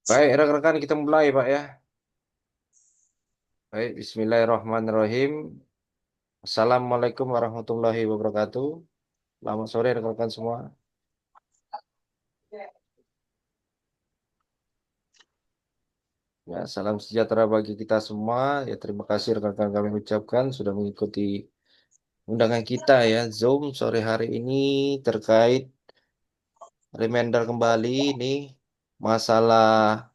Baik, rekan-rekan kita mulai, Pak ya. Baik, Bismillahirrahmanirrahim. Assalamualaikum warahmatullahi wabarakatuh. Selamat sore rekan-rekan semua. Ya, salam sejahtera bagi kita semua. Ya, terima kasih rekan-rekan kami ucapkan sudah mengikuti undangan kita ya Zoom sore hari ini terkait reminder kembali nih masalah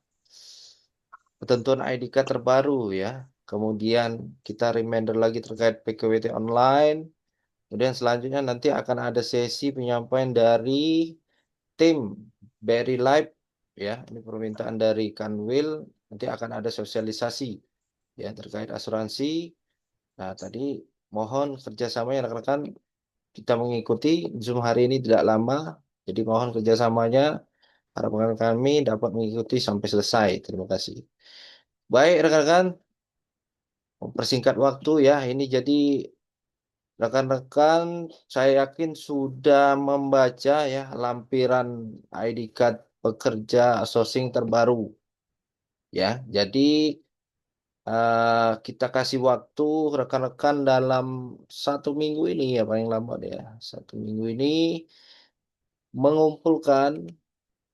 ketentuan ID card terbaru ya. Kemudian kita reminder lagi terkait PKWT online. Kemudian selanjutnya nanti akan ada sesi penyampaian dari tim Berry Life ya. Ini permintaan dari Kanwil. Nanti akan ada sosialisasi ya terkait asuransi. Nah, tadi mohon kerjasamanya rekan-rekan kita mengikuti Zoom hari ini tidak lama. Jadi mohon kerjasamanya harapan kami dapat mengikuti sampai selesai. Terima kasih. Baik rekan-rekan, persingkat waktu ya. Ini jadi rekan-rekan, saya yakin sudah membaca ya lampiran ID card pekerja outsourcing terbaru ya. Jadi kita kasih waktu rekan-rekan dalam 1 minggu ini ya paling lambat ya. 1 minggu ini mengumpulkan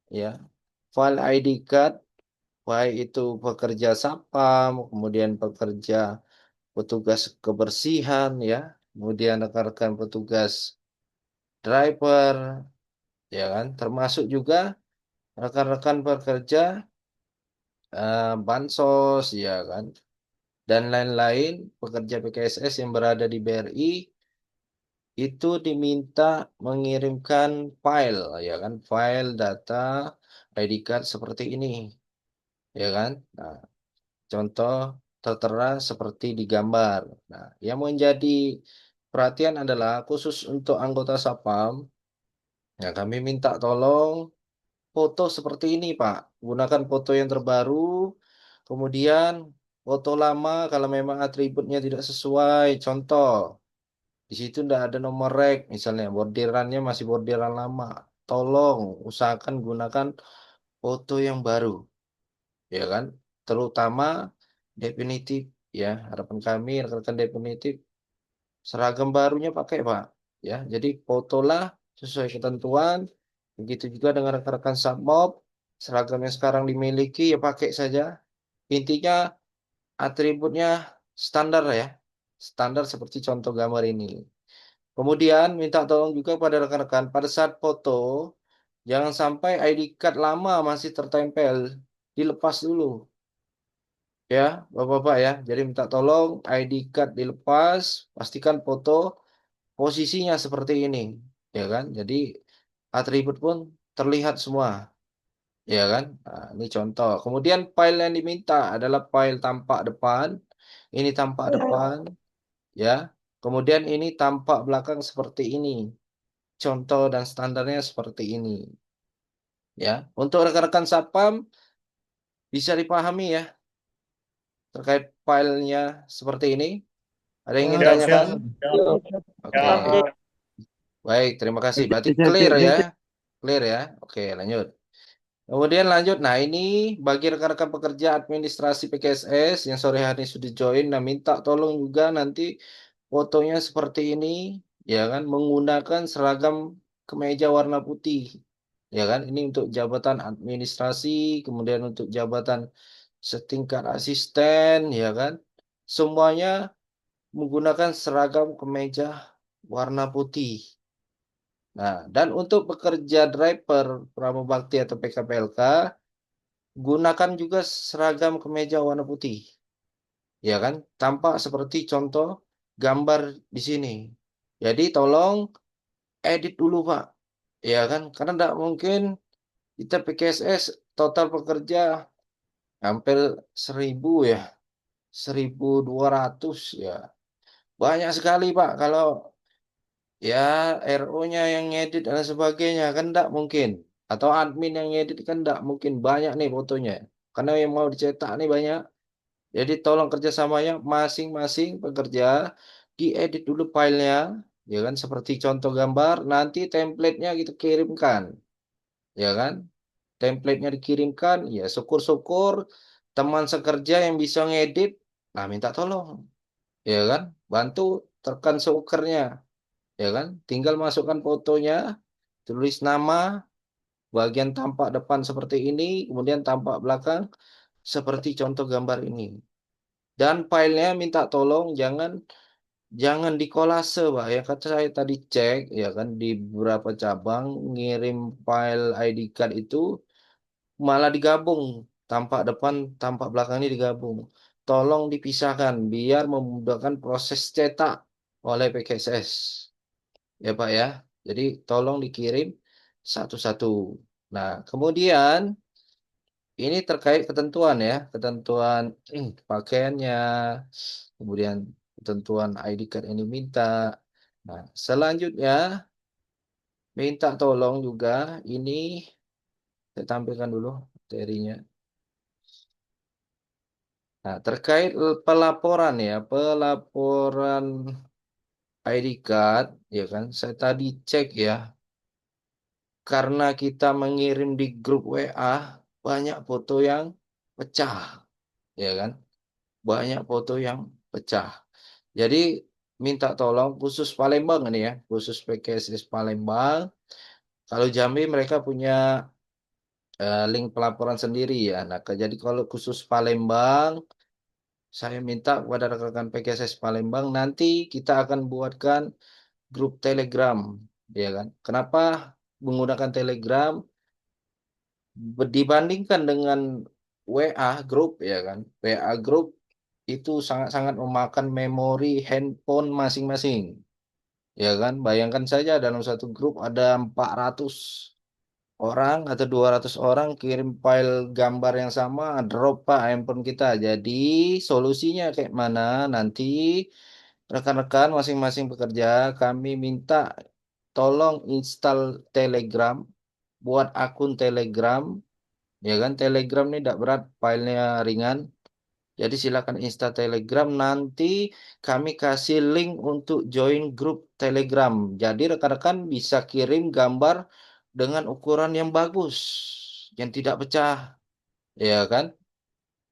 ya file ID card baik itu pekerja Sapam, kemudian pekerja petugas kebersihan ya, kemudian rekan-rekan petugas driver ya kan, termasuk juga rekan-rekan pekerja bansos ya kan, dan lain-lain pekerja PKSS yang berada di BRI itu diminta mengirimkan file ya kan, file data ID card seperti ini ya kan. Nah, contoh tertera seperti di gambar. Nah, yang menjadi perhatian adalah khusus untuk anggota Sapam, ya kami minta tolong foto seperti ini, Pak. Gunakan foto yang terbaru, kemudian foto lama kalau memang atributnya tidak sesuai. Contoh, di situ tidak ada nomor rek, misalnya bordirannya masih bordiran lama. Tolong usahakan gunakan foto yang baru, ya kan? Terutama definitif, ya. Harapan kami rekan-rekan definitif seragam barunya pakai, Pak. Ya, jadi fotolah sesuai ketentuan. Begitu juga dengan rekan-rekan Submob, seragam yang sekarang dimiliki ya pakai saja. Intinya atributnya standar ya. Standar seperti contoh gambar ini. Kemudian minta tolong juga pada rekan-rekan pada saat foto jangan sampai ID card lama masih tertempel. Dilepas dulu ya, Bapak-bapak ya. Jadi minta tolong ID card dilepas, pastikan foto posisinya seperti ini, ya kan? Jadi atribut pun terlihat semua, ya kan? Nah, ini contoh. Kemudian file yang diminta adalah file tampak depan. Ini tampak depan, ya. Kemudian ini tampak belakang seperti ini. Contoh dan standarnya seperti ini, ya. Untuk rekan-rekan Satpam bisa dipahami ya terkait filenya seperti ini. Ada yang ingin Siap, siap, tanyakan? siap, Oke, siap. baik. Terima kasih. Berarti Siap, clear siap, ya, siap, siap. clear ya. Oke, lanjut. Kemudian lanjut, nah ini bagi rekan-rekan pekerja administrasi PKSS yang sore hari ini sudah join, nah minta tolong juga nanti fotonya seperti ini, ya kan, menggunakan seragam kemeja warna putih, ya kan, ini untuk jabatan administrasi, kemudian untuk jabatan setingkat asisten, ya kan, semuanya menggunakan seragam kemeja warna putih. Nah, dan untuk pekerja driver pramubakti atau PKPLK gunakan juga seragam kemeja warna putih, ya kan? Tampak seperti contoh gambar di sini. Jadi tolong edit dulu, Pak, ya kan? Karena tidak mungkin kita PKSS total pekerja hampir 1.000 ya, 1.200 ya. Banyak sekali, Pak. Kalau ya RO-nya yang ngedit dan sebagainya kan tidak mungkin. Atau admin yang ngedit kan tidak mungkin banyak nih fotonya. Karena yang mau dicetak nih banyak. Jadi tolong kerjasamanya masing-masing pekerja diedit dulu filenya, ya kan? Seperti contoh gambar, nanti template-nya kita kirimkan, ya kan? template-nya dikirimkan, ya syukur-syukur teman sekerja yang bisa ngedit, nah minta tolong, ya kan? Bantu tekan seukernya, ya kan? Tinggal masukkan fotonya, tulis nama, bagian tampak depan seperti ini, kemudian tampak belakang seperti contoh gambar ini. Dan filenya minta tolong jangan dikolase, Pak. Ya kata saya tadi cek, ya kan di beberapa cabang ngirim file ID card itu malah digabung, tampak depan, tampak belakangnya digabung. Tolong dipisahkan biar memudahkan proses cetak oleh PKSS. Ya Pak ya. Jadi tolong dikirim satu-satu. Nah, kemudian ini terkait ketentuan ya, ketentuan pakaiannya, kemudian ketentuan ID card yang diminta. Nah, selanjutnya minta tolong juga ini saya tampilkan dulu materinya. Nah, terkait pelaporan ya, pelaporan ID card, ya kan, saya tadi cek ya, karena kita mengirim di grup WA, banyak foto yang pecah, ya kan, banyak foto yang pecah. Jadi minta tolong khusus Palembang ini ya, khusus PKSS Palembang. Kalau Jambi mereka punya link pelaporan sendiri ya. Nah, jadi kalau khusus Palembang, saya minta kepada rekan-rekan PKSS Palembang nanti kita akan buatkan grup Telegram, ya kan? Kenapa menggunakan Telegram dibandingkan dengan WA grup, ya kan? WA grup itu sangat-sangat memakan memori handphone masing-masing. Ya kan, bayangkan saja dalam satu grup ada 400 orang atau 200 orang kirim file gambar yang sama, drop Pak handphone kita. Jadi solusinya kayak mana? Nanti rekan-rekan masing-masing pekerja kami minta tolong install Telegram, buat akun Telegram, ya kan? Telegram ini tidak berat, filenya ringan. Jadi silakan install Telegram. Nanti kami kasih link untuk join grup Telegram. Jadi rekan-rekan bisa kirim gambar dengan ukuran yang bagus, yang tidak pecah, ya kan?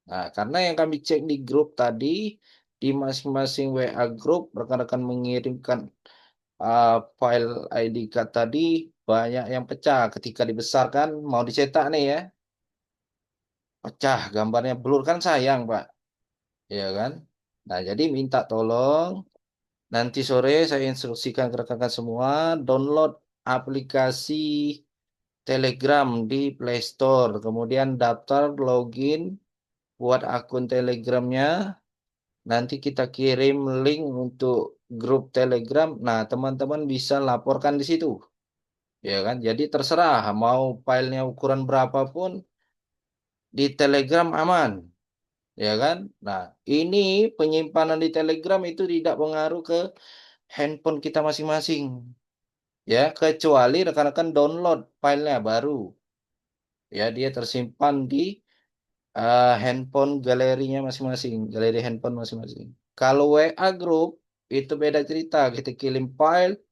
Nah, karena yang kami cek di grup tadi, di masing-masing WA grup, rekan-rekan mengirimkan file ID card tadi banyak yang pecah ketika dibesarkan mau dicetak nih ya, pecah gambarnya blur kan sayang Pak, ya kan? Nah, jadi minta tolong nanti sore saya instruksikan ke rekan-rekan semua download aplikasi Telegram di Play Store, kemudian daftar login buat akun Telegramnya, nanti kita kirim link untuk grup Telegram. Nah, teman-teman bisa laporkan di situ, ya kan? Jadi terserah mau filenya ukuran berapapun di Telegram aman, ya kan? Nah, ini penyimpanan di Telegram itu tidak pengaruh ke handphone kita masing-masing. Ya, kecuali rekan-rekan download filenya baru. Ya, dia tersimpan di handphone galerinya masing-masing, galeri handphone masing-masing. Kalau WA group itu beda cerita, kita kirim file,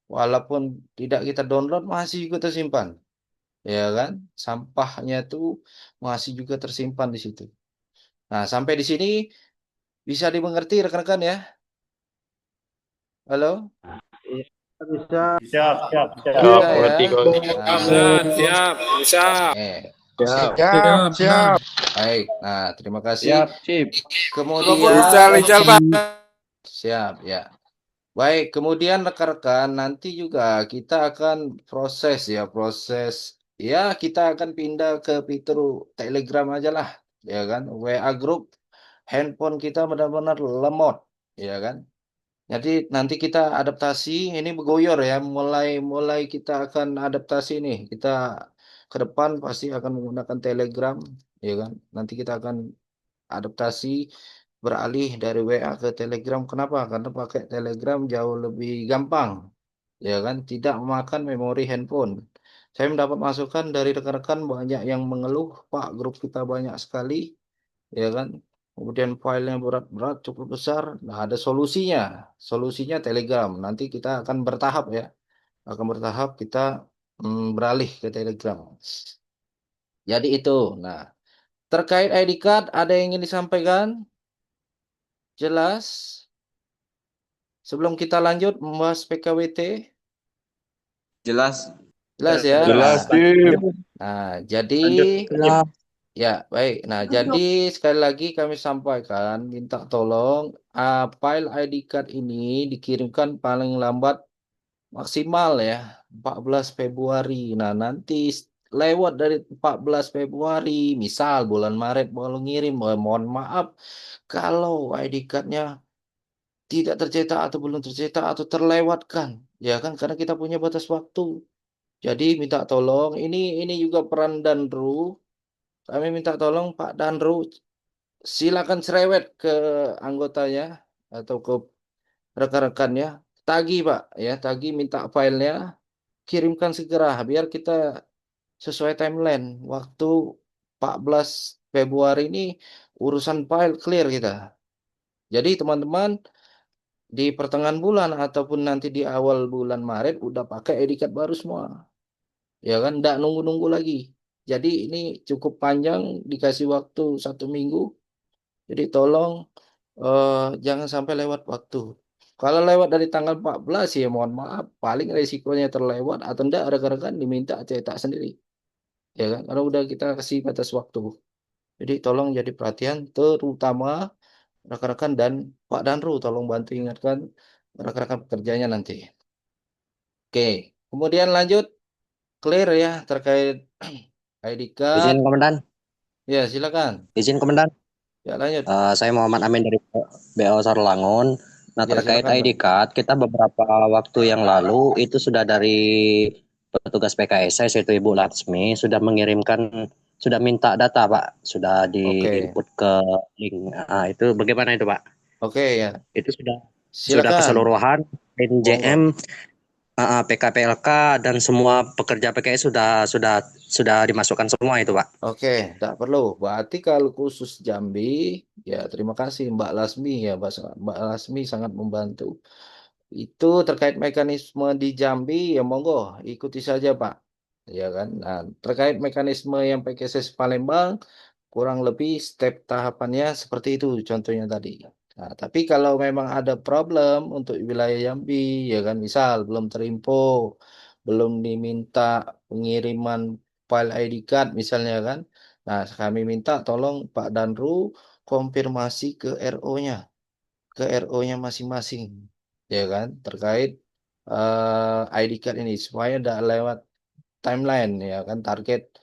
walaupun tidak kita download masih juga tersimpan, ya kan? Sampahnya tuh masih juga tersimpan di situ. Nah, sampai di sini bisa dimengerti rekan-rekan ya? Halo? Bisa. Siap, siap, siap. Bisa Siap, ya? mengerti kok. Nah, Siap, bisa. oke. Siap. Siap, siap. Baik. Nah, terima kasih. Siap, sip. Rijal, Kemudian, Rijal, Pak. siap ya. Baik, kemudian rekan-rekan nanti juga kita akan proses ya, proses ya kita akan pindah ke fitur Telegram aja lah, ya kan? WA group handphone kita benar-benar lemot, ya kan? Jadi nanti kita adaptasi, ini bergoyor ya, mulai mulai kita akan adaptasi nih. Kita ke depan pasti akan menggunakan Telegram, ya kan? Nanti kita akan adaptasi beralih dari WA ke Telegram. Kenapa? Karena pakai Telegram jauh lebih gampang, ya kan? Tidak memakan memori handphone. Saya mendapat masukan dari rekan-rekan banyak yang mengeluh, Pak, grup kita banyak sekali, ya kan? Kemudian filenya berat-berat, cukup besar. Nah, ada solusinya. Solusinya Telegram. Nanti kita akan bertahap ya. Akan bertahap kita beralih ke Telegram. Jadi itu. Nah, terkait ID card ada yang ingin disampaikan? Jelas? Sebelum kita lanjut membahas PKWT, Jelas. jelas ya. Jelas, Nah, Dim. jadi Lanjut. ya baik. Nah, jadi sekali lagi kami sampaikan, minta tolong file ID card ini dikirimkan paling lambat maksimal ya 14 Februari. Nah, nanti lewat dari 14 Februari, misal bulan Maret baru ngirim, mohon maaf kalau ID cardnya tidak tercetak atau belum tercetak atau terlewatkan, ya kan karena kita punya batas waktu. Jadi minta tolong, ini juga peran Danru. Kami minta tolong Pak Danru, silakan cerewet ke anggotanya atau ke rekan-rekannya, tagih Pak, ya tagih minta filenya, kirimkan segera biar kita sesuai timeline. Waktu 14 Februari ini urusan file clear kita. Jadi teman-teman di pertengahan bulan ataupun nanti di awal bulan Maret udah pakai ID card baru semua. Ya kan, nggak nunggu-nunggu lagi. Jadi ini cukup panjang, dikasih waktu 1 minggu. Jadi tolong jangan sampai lewat waktu. Kalau lewat dari tanggal 14 ya mohon maaf, paling resikonya terlewat atau enggak rekan-rekan diminta cetak sendiri. Ya kan, kalau udah kita kasih batas waktu. Jadi tolong jadi perhatian terutama rekan-rekan dan Pak Danru tolong bantu ingatkan rekan-rekan pekerjanya nanti. Oke, kemudian lanjut clear ya terkait ID card. Izin Komandan, Ya, silakan. izin Komandan. Ya, lanjut. Saya Muhammad Amin dari BO Sarlangun. Nah, Ya, terkait silakan, ID Pak. card, kita beberapa waktu yang lalu itu sudah dari petugas PKSS yaitu Ibu Laksmi sudah mengirimkan, sudah minta data, Pak, sudah Oke. diinput ke link. Itu bagaimana itu, Pak? Oke, ya. Itu sudah Silakan. keseluruhan NJM, Monggo. PKPLK dan semua pekerja PKS sudah dimasukkan semua itu, Pak. Oke, tak perlu. Berarti kalau khusus Jambi, ya terima kasih Mbak Lasmi ya, Mbak Lasmi sangat membantu. Itu terkait mekanisme di Jambi, ya monggo ikuti saja Pak. Ya kan. Nah, terkait mekanisme yang PKSS Palembang, kurang lebih step tahapannya seperti itu contohnya tadi. Nah, tapi kalau memang ada problem untuk wilayah Jambi, ya kan, misal belum terinfo, belum diminta pengiriman file ID card misalnya kan. Nah, kami minta tolong Pak Danru konfirmasi ke RO-nya, ke RO-nya masing-masing, ya kan, terkait ID card ini supaya tidak lewat timeline, ya kan, target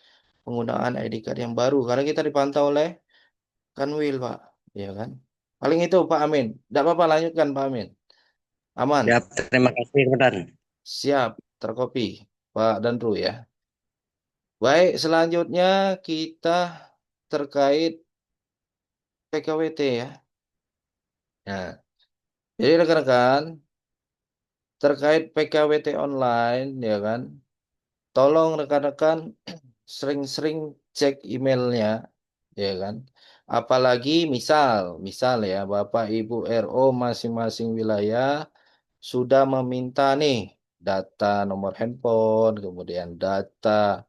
penggunaan ID card yang baru karena kita dipantau oleh Kanwil, Pak, ya kan. Paling itu Pak Amin. Tidak apa-apa lanjutkan Pak Amin. Aman. Ya, terima kasih, Komandan. Siap, terkopi Pak Danru ya. Baik, selanjutnya kita terkait PKWT ya. Nah, jadi rekan-rekan terkait PKWT online ya kan. Tolong rekan-rekan sering-sering cek emailnya ya kan. Apalagi misal ya Bapak Ibu RO masing-masing wilayah sudah meminta nih data nomor handphone, kemudian data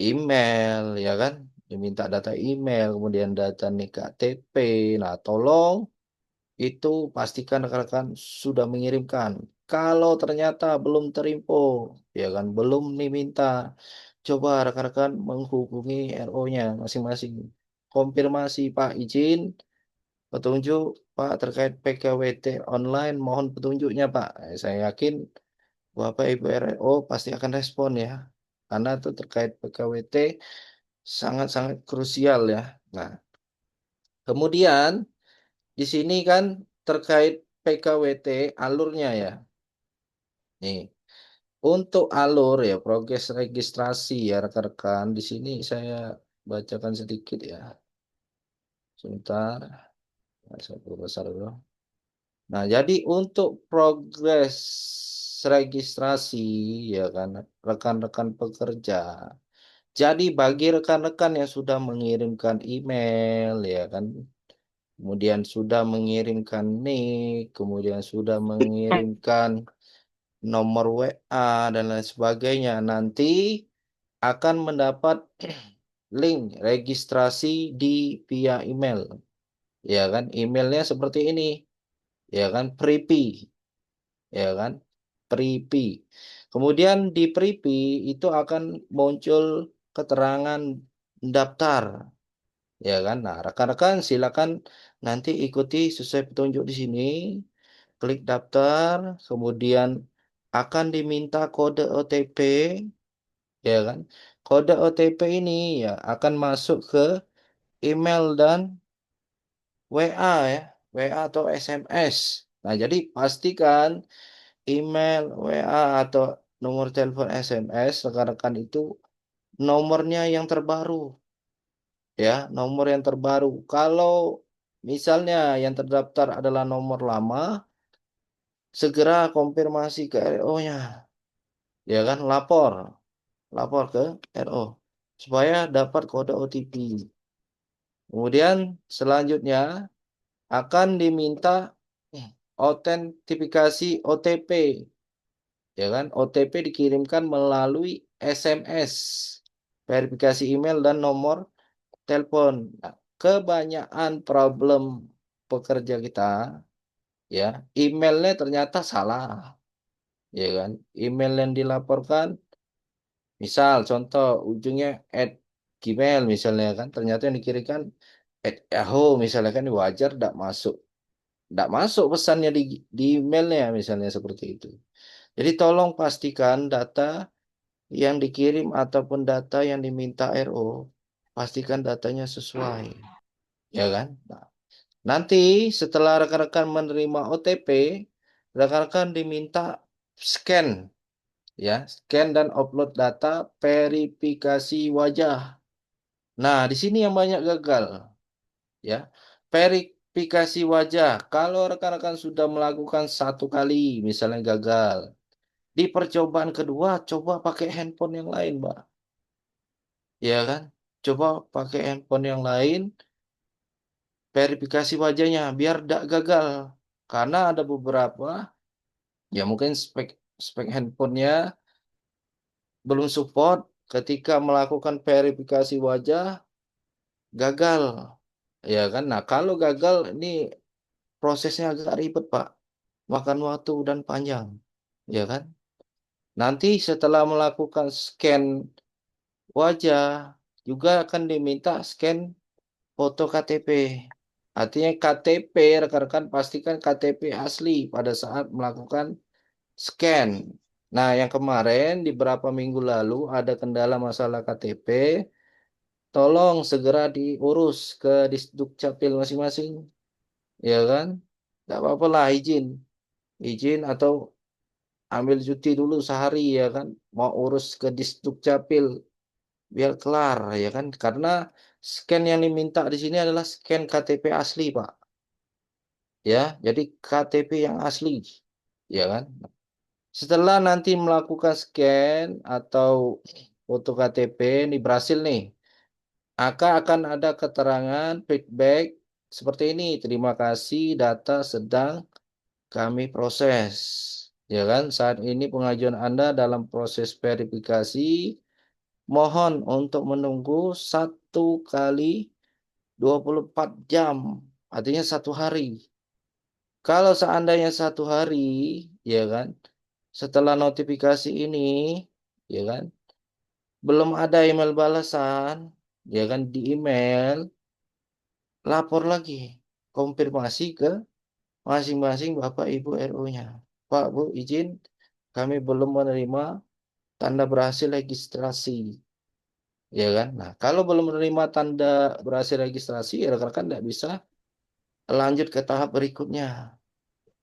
email, ya kan? Diminta data email, kemudian data nik KTP. Nah, tolong itu pastikan rekan-rekan sudah mengirimkan. Kalau ternyata belum terinfo, ya kan, belum diminta, coba rekan-rekan menghubungi RO-nya masing-masing. Konfirmasi, Pak, izin, petunjuk, Pak, terkait PKWT online, mohon petunjuknya, Pak. Saya yakin Bapak Ibu RO pasti akan respon ya. Karena itu terkait PKWT sangat-sangat krusial ya. Nah, kemudian di sini kan terkait PKWT alurnya ya. Nih, untuk alur ya progres registrasi ya rekan-rekan. Di sini saya bacakan sedikit ya. Sebentar, saya besar dulu. Nah, jadi untuk progres registrasi ya kan rekan-rekan pekerja. Jadi bagi rekan-rekan yang sudah mengirimkan email ya kan, kemudian sudah mengirimkan nik, kemudian sudah mengirimkan nomor WA dan lain sebagainya, nanti akan mendapat link registrasi di via email. Ya kan, emailnya seperti ini. Ya kan, Pripi. Ya kan, Pripi. Kemudian di Pripi itu akan muncul keterangan daftar. Ya kan, nah rekan-rekan silakan nanti ikuti sesuai petunjuk di sini. Klik daftar, kemudian akan diminta kode OTP, ya kan? Kode OTP ini ya akan masuk ke email dan WA ya, WA atau SMS. Nah, jadi pastikan email, WA atau nomor telepon SMS rekan-rekan itu nomornya yang terbaru ya, nomor yang terbaru. Kalau misalnya yang terdaftar adalah nomor lama, segera konfirmasi ke RO-nya, ya kan? Lapor ke RO supaya dapat kode OTP. Kemudian selanjutnya akan diminta autentifikasi OTP, ya kan? OTP dikirimkan melalui SMS, verifikasi email dan nomor telepon. Nah, kebanyakan problem pekerja kita, ya, emailnya ternyata salah, ya kan? Email yang dilaporkan, misal contoh ujungnya @gmail misalnya kan, ternyata yang dikirimkan @yahoo misalnya kan, wajar tidak masuk pesannya di emailnya misalnya seperti itu. Jadi tolong pastikan data yang dikirim ataupun data yang diminta RO, pastikan datanya sesuai, ya kan? Nah, nanti setelah rekan-rekan menerima OTP, rekan-rekan diminta scan, ya, scan dan upload data verifikasi wajah. Nah, di sini yang banyak gagal, ya. Verifikasi wajah. Kalau rekan-rekan sudah melakukan satu kali, misalnya gagal, di percobaan kedua, coba pakai handphone yang lain, Mbak. Ya kan? Coba pakai handphone yang lain, verifikasi wajahnya, biar tidak gagal. Karena ada beberapa, ya mungkin spek handphonenya belum support ketika melakukan verifikasi wajah, gagal. Ya kan? Nah, kalau gagal, ini prosesnya agak ribet, Pak. Makan waktu dan panjang. Ya kan? Nanti setelah melakukan scan wajah, juga akan diminta scan foto KTP. Artinya KTP, rekan-rekan pastikan KTP asli pada saat melakukan scan. Nah, yang kemarin di beberapa minggu lalu ada kendala masalah KTP, tolong segera diurus ke Disdukcapil masing-masing. Ya kan? Tidak apa-apa lah izin. Izin atau ambil cuti dulu sehari ya kan. Mau urus ke Disdukcapil biar kelar ya kan. Karena scan yang diminta di sini adalah scan KTP asli, Pak. Ya, jadi KTP yang asli. Ya kan? Setelah nanti melakukan scan atau foto KTP ini berhasil nih, maka akan ada keterangan feedback seperti ini. Terima kasih, data sedang kami proses. Ya kan? Saat ini pengajuan Anda dalam proses verifikasi. Mohon untuk menunggu 1 kali 24 jam. Artinya 1 hari. Kalau seandainya 1 hari, ya kan, setelah notifikasi ini, ya kan, belum ada email balasan, ya kan, di email, lapor lagi, konfirmasi ke masing-masing Bapak Ibu RO-nya. Pak, Bu, izin, kami belum menerima tanda berhasil registrasi, ya kan. Nah, kalau belum menerima tanda berhasil registrasi, ya rekan-rekan tidak bisa lanjut ke tahap berikutnya.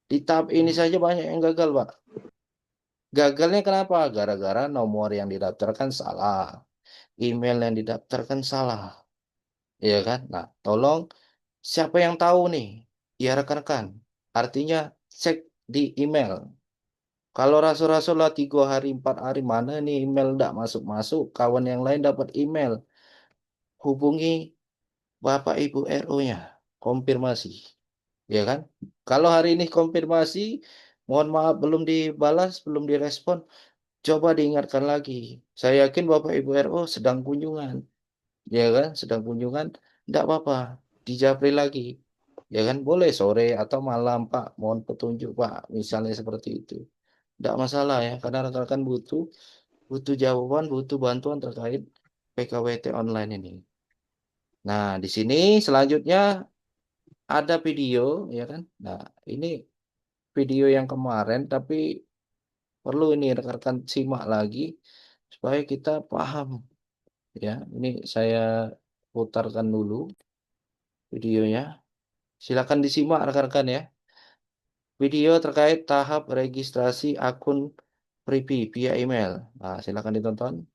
Di tahap ini saja banyak yang gagal, Pak. Gagalnya kenapa? Gara-gara nomor yang didaftarkan salah, email yang didaftarkan salah, ya kan? Nah, tolong siapa yang tahu nih? Ya rekan-rekan. Artinya cek di email. Kalau rasul-rasul lah 3 hari, 4 hari mana nih email tidak masuk-masuk, kawan yang lain dapat email, hubungi Bapak Ibu RO-nya, konfirmasi, ya kan? Kalau hari ini konfirmasi, mohon maaf belum dibalas, belum direspon. Coba diingatkan lagi. Saya yakin Bapak Ibu RO sedang kunjungan. ya kan, sedang kunjungan, tidak apa-apa, dijapri lagi, ya kan, boleh sore atau malam Pak, mohon petunjuk Pak, misalnya seperti itu, tidak masalah ya, karena rekan-rekan butuh butuh jawaban, butuh bantuan terkait PKWT online ini. Nah, di sini selanjutnya ada video, ya kan. Nah, ini video yang kemarin, tapi perlu ini rekan-rekan simak lagi supaya kita paham, ya. Ini saya putarkan dulu videonya. Silakan disimak rekan-rekan ya. Video terkait tahap registrasi akun Privy via email. Nah, silakan ditonton.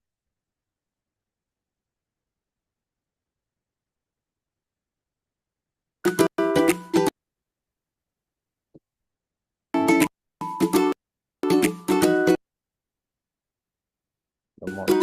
Nomor.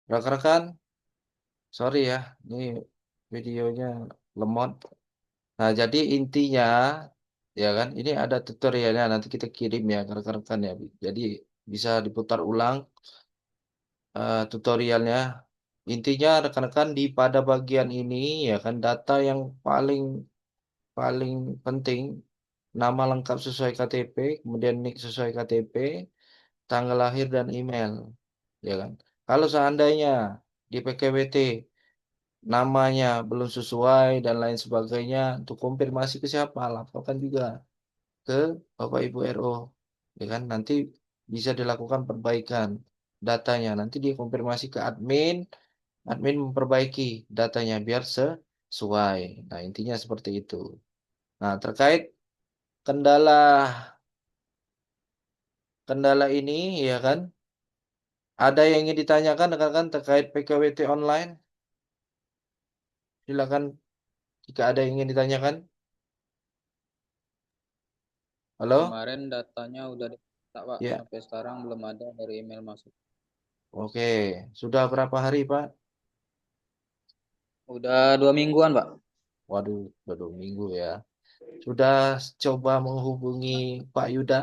Rekan-rekan, sorry ya, ini videonya lemot. Nah, jadi intinya, ya kan, ini ada tutorialnya, nanti kita kirim ya ke rekan-rekan ya. Jadi bisa diputar ulang tutorialnya. Intinya rekan-rekan di pada bagian ini ya kan data yang paling paling penting, nama lengkap sesuai KTP, kemudian NIK sesuai KTP, tanggal lahir dan email, ya kan. Kalau seandainya di PKWT namanya belum sesuai dan lain sebagainya, untuk konfirmasi ke siapa, laporkan juga ke Bapak Ibu RO, ya kan. Nanti bisa dilakukan perbaikan datanya. Nanti dia konfirmasi ke admin, admin memperbaiki datanya biar sesuai. Nah, intinya seperti itu. Nah, terkait kendala kendala ini ya kan, ada yang ingin ditanyakan rekan-rekan terkait PKWT online? Silakan jika ada yang ingin ditanyakan. Halo? Kemarin datanya udah diminta Pak, Ya, sampai sekarang belum ada dari email masuk. oke. Sudah berapa hari, Pak? Udah 2 mingguan Pak. Waduh, baru minggu ya. Sudah coba menghubungi Pak Yuda?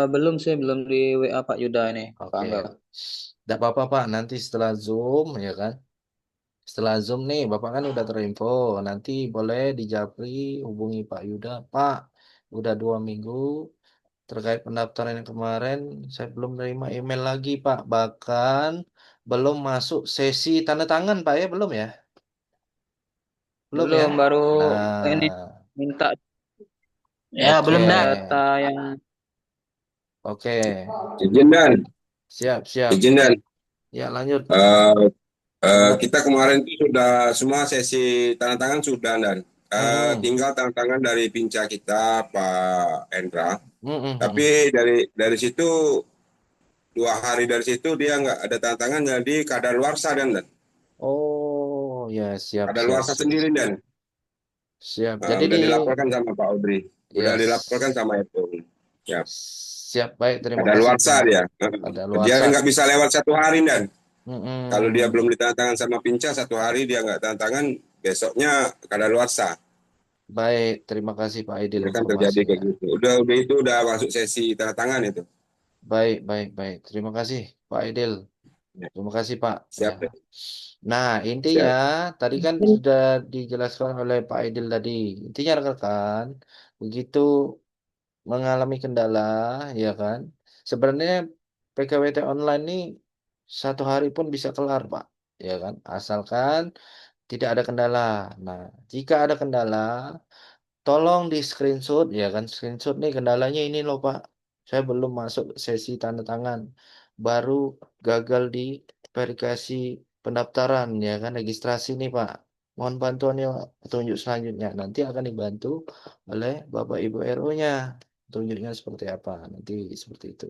Belum sih, belum di WA Pak Yuda ini, Pak Oke. Angga. Tidak apa-apa, Pak. Nanti setelah Zoom, ya kan? Setelah Zoom nih, Bapak kan udah terinfo. Nanti boleh di Japri hubungi Pak Yuda. Pak, udah 2 minggu. Terkait pendaftaran yang kemarin, saya belum terima email lagi, Pak. Bahkan belum masuk sesi tanda tangan, Pak ya? Belum ya? Belum ya? Belum, baru ini Nah, minta Ya, oke. belum dah. data yang Oke. Izin Dan, Siap, siap. izin Dan. Ya, lanjut. Eh, Gimana? kita kemarin itu sudah semua sesi tanda tangan sudah Dan. Mm-mm. Tinggal tanda tangan dari pinca kita Pak Endra. Mm-mm. Tapi dari situ 2 hari dari situ dia nggak ada tanda tangan jadi kadaluarsa Dan. Oh, ya, siap, siap, Kadaluarsa siap. sendiri Dan. Siap. Jadi Udah dilaporkan sama Pak Audrey. Udah ya, dilaporkan sama itu. Ya, siap, baik. Terima kasih, kadaluarsa Pak. dia. Ada Dia luar. nggak bisa lewat 1 hari Dan. Kalau dia belum Mm-mm. ditandatangan sama Pinca 1 hari dia nggak tanda tangan, besoknya kadaluarsa. Baik, terima kasih Pak Aidil Ini kan terjadi informasinya. kayak gitu. Udah itu udah masuk sesi tanda tangan itu. Baik, baik, baik. Terima kasih Pak Aidil. Ya, Terima kasih Pak. Ya. siap deh. Nah, intinya Siap. tadi kan sudah dijelaskan oleh Pak Aidil tadi. Intinya rekan-rekan, begitu mengalami kendala, ya kan? Sebenarnya PKWT online ini 1 hari pun bisa kelar, Pak. Ya kan? Asalkan tidak ada kendala. Nah, jika ada kendala, tolong di screenshot ya kan, screenshot nih kendalanya ini loh Pak. Saya belum masuk sesi tanda tangan. Baru gagal di verifikasi pendaftaran ya kan, registrasi nih Pak. Mohon bantuannya petunjuk selanjutnya. Nanti akan dibantu oleh Bapak Ibu RO-nya. Petunjuknya seperti apa? Nanti seperti itu.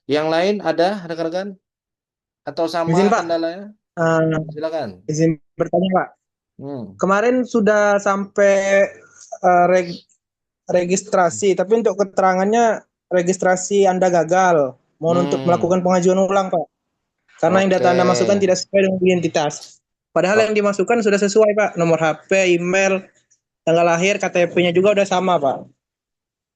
Yang lain ada rekan-rekan atau sama Izin Pak, kendalanya? Eh, Silakan. izin bertanya Pak. Hmm. Kemarin sudah sampai registrasi, tapi untuk keterangannya registrasi Anda gagal. Mohon untuk melakukan Hmm. pengajuan ulang Pak. Karena yang data Oke. Anda masukkan tidak sesuai dengan identitas. Padahal yang dimasukkan sudah sesuai Pak. Nomor HP, email, tanggal lahir, KTP-nya juga udah sama Pak.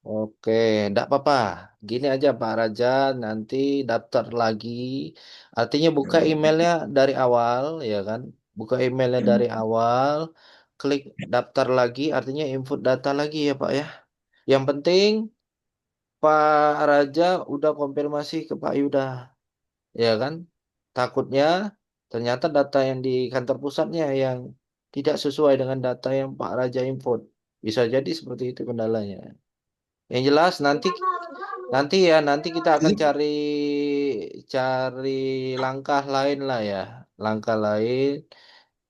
Oke, enggak apa-apa. Gini aja Pak Raja, nanti daftar lagi. Artinya buka emailnya dari awal, ya kan? Buka emailnya dari awal, klik daftar lagi, artinya input data lagi ya Pak ya. Yang penting Pak Raja udah konfirmasi ke Pak Yuda, ya kan? Takutnya ternyata data yang di kantor pusatnya yang tidak sesuai dengan data yang Pak Raja input. Bisa jadi seperti itu kendalanya. Yang jelas nanti kita akan cari cari langkah lain lah ya. Langkah lain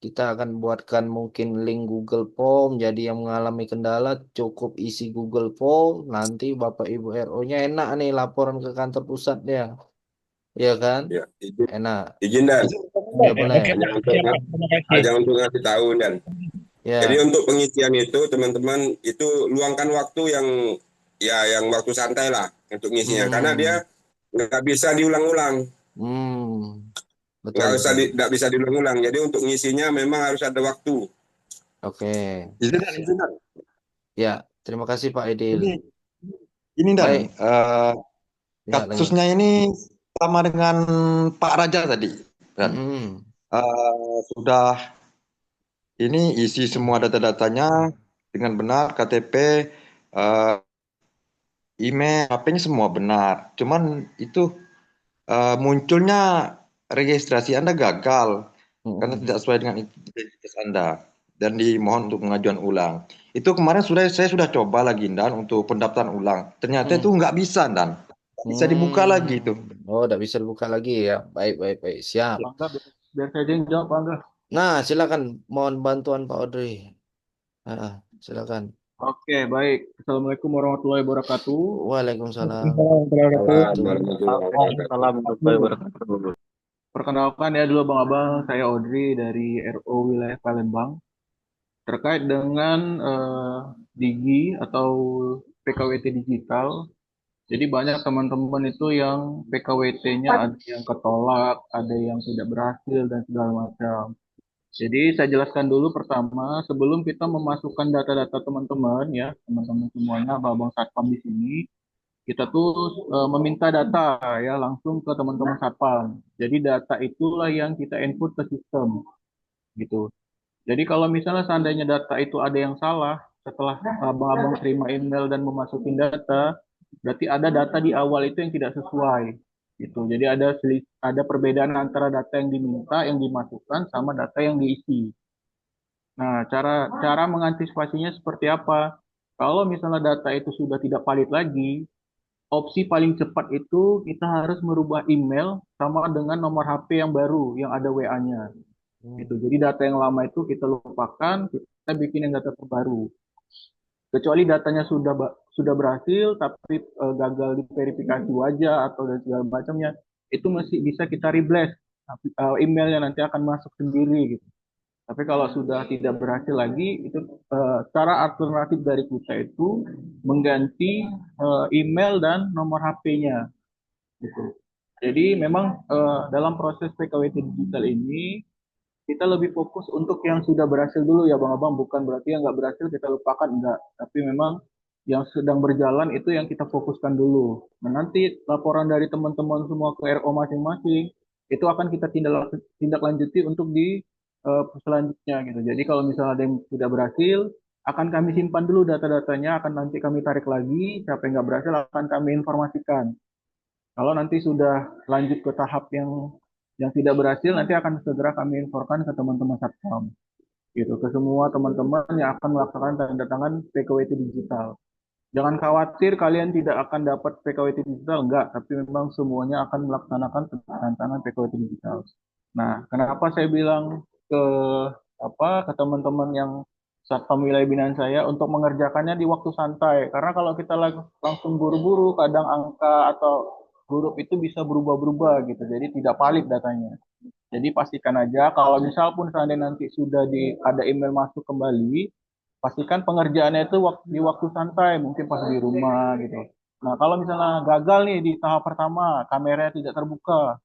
kita akan buatkan mungkin link Google Form. Jadi yang mengalami kendala cukup isi Google Form. Nanti Bapak Ibu RO-nya enak nih laporan ke kantor pusatnya. Ya kan? Ya, izin, Enak. izin Dan. Ya boleh. Oke Hanya Pak, untuk siap Pak. Terima kasih. hanya untuk ngasih tahu Dan. Jadi Ya. untuk pengisian itu teman-teman itu luangkan waktu yang waktu santai lah untuk ngisinya karena dia Hmm. nggak bisa diulang-ulang, Hmm. Betul, betul. nggak bisa diulang-ulang. Jadi untuk ngisinya memang harus ada waktu. Oke. Izin Dan, Siap. izin Dan. Ya, terima kasih Pak Edil. Ini Dan, Baik. Ya, lanjut. kasusnya ini sama dengan Pak Raja tadi. Dan Mm-mm. sudah ini isi semua data-datanya dengan benar, KTP, eh, email, HP-nya semua benar. Cuman itu munculnya registrasi Anda gagal karena Mm-mm. tidak sesuai dengan identitas Anda. dan dimohon untuk pengajuan ulang. Itu kemarin saya sudah coba lagi Dan untuk pendaftaran ulang. Ternyata itu nggak bisa Dan. Bisa dibuka lagi itu. Oh, udah bisa dibuka lagi ya. Baik, baik, baik. Siap. Bangga, biar saya yang jawab, Bangga. Nah, silakan. Mohon bantuan Pak Audrey. Silakan. Oke, baik. Assalamualaikum warahmatullahi wabarakatuh. Waalaikumsalam. Perkenalkan ya dulu Abang-abang, saya Audrey dari RO Wilayah Palembang. Terkait dengan Digi atau PKWT digital, jadi banyak teman-teman itu yang PKWT-nya ada yang ketolak, ada yang tidak berhasil dan segala macam. Jadi saya jelaskan dulu pertama, sebelum kita memasukkan data-data teman-teman ya, teman-teman semuanya, abang satpam di sini, kita tuh meminta data ya langsung ke teman-teman satpam. Jadi data itulah yang kita input ke sistem, gitu. Jadi kalau misalnya seandainya data itu ada yang salah, setelah abang-abang terima email dan memasukin data, berarti ada data di awal itu yang tidak sesuai, gitu. Jadi ada perbedaan antara data yang diminta, yang dimasukkan, sama data yang diisi. Nah, cara mengantisipasinya seperti apa? Kalau misalnya data itu sudah tidak valid lagi, opsi paling cepat itu kita harus merubah email sama dengan nomor HP yang baru yang ada WA-nya. Gitu. Jadi data yang lama itu kita lupakan, kita bikin yang data terbaru. Kecuali datanya sudah berhasil tapi gagal diverifikasi wajah atau dan segala macamnya, itu masih bisa kita reblast. Emailnya nanti akan masuk sendiri gitu. Tapi kalau sudah tidak berhasil lagi, itu cara alternatif dari kita itu mengganti email dan nomor HP-nya. Gitu. Jadi memang dalam proses PKWT digital ini, kita lebih fokus untuk yang sudah berhasil dulu ya Bang-Abang. Bukan berarti yang nggak berhasil kita lupakan, enggak. Tapi memang yang sedang berjalan itu yang kita fokuskan dulu. Nah, nanti laporan dari teman-teman semua ke RO masing-masing, itu akan kita tindak lanjuti untuk di selanjutnya gitu. Jadi kalau misalnya ada yang tidak berhasil, akan kami simpan dulu data-datanya, akan nanti kami tarik lagi. Siapa yang nggak berhasil akan kami informasikan. Kalau nanti sudah lanjut ke tahap yang tidak berhasil, nanti akan segera kami informkan ke teman-teman satpam. Gitu, ke semua teman-teman yang akan melaksanakan tanda tangan PKWT digital. Jangan khawatir kalian tidak akan dapat PKWT digital, enggak, tapi memang semuanya akan melaksanakan tanda tangan PKWT digital. Nah, kenapa saya bilang ke teman-teman yang satpam wilayah binaan saya untuk mengerjakannya di waktu santai, karena kalau kita langsung buru-buru, kadang angka atau huruf itu bisa berubah-berubah gitu, jadi tidak valid datanya. Jadi pastikan aja kalau misal pun seandainya nanti sudah ada email masuk kembali, pastikan pengerjaannya itu di waktu santai, mungkin pas di rumah gitu. Nah, kalau misalnya gagal nih di tahap pertama, kameranya tidak terbuka,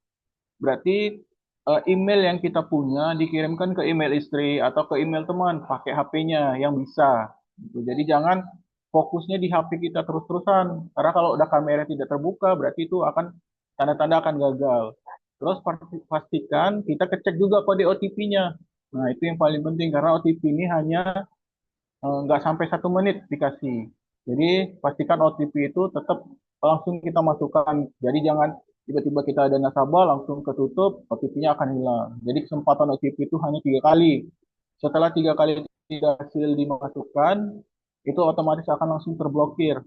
berarti email yang kita punya dikirimkan ke email istri atau ke email teman, pakai HP-nya yang bisa. Gitu. Jadi jangan fokusnya di HP kita terus-terusan, karena kalau udah kamera tidak terbuka, berarti itu akan tanda-tanda akan gagal. Terus pastikan kita kecek juga kode OTP-nya. Nah, itu yang paling penting, karena OTP ini hanya nggak sampai 1 menit dikasih. Jadi pastikan OTP itu tetap langsung kita masukkan. Jadi jangan tiba-tiba kita ada nasabah langsung ketutup, OTP-nya akan hilang. Jadi kesempatan OTP itu hanya 3 kali. Setelah 3 kali tidak hasil dimasukkan, itu otomatis akan langsung terblokir.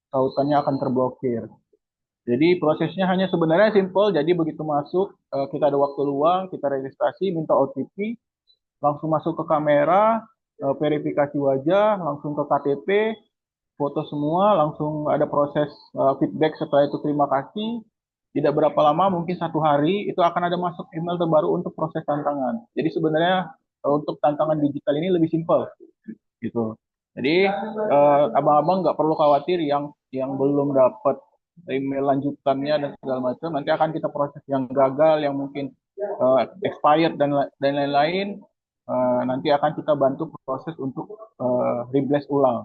Tautannya akan terblokir. Jadi prosesnya hanya sebenarnya simple. Jadi begitu masuk, kita ada waktu luang, kita registrasi, minta OTP, langsung masuk ke kamera, verifikasi wajah, langsung ke KTP, foto semua, langsung ada proses feedback setelah itu terima kasih. Tidak berapa lama, mungkin 1 hari, itu akan ada masuk email terbaru untuk proses tantangan. Jadi sebenarnya untuk tantangan digital ini lebih simpel, gitu. Jadi abang-abang nggak perlu khawatir yang belum dapat email lanjutannya dan segala macam. Nanti akan kita proses yang gagal, yang mungkin expired dan lain-lain. Nanti akan kita bantu proses untuk reblast ulang.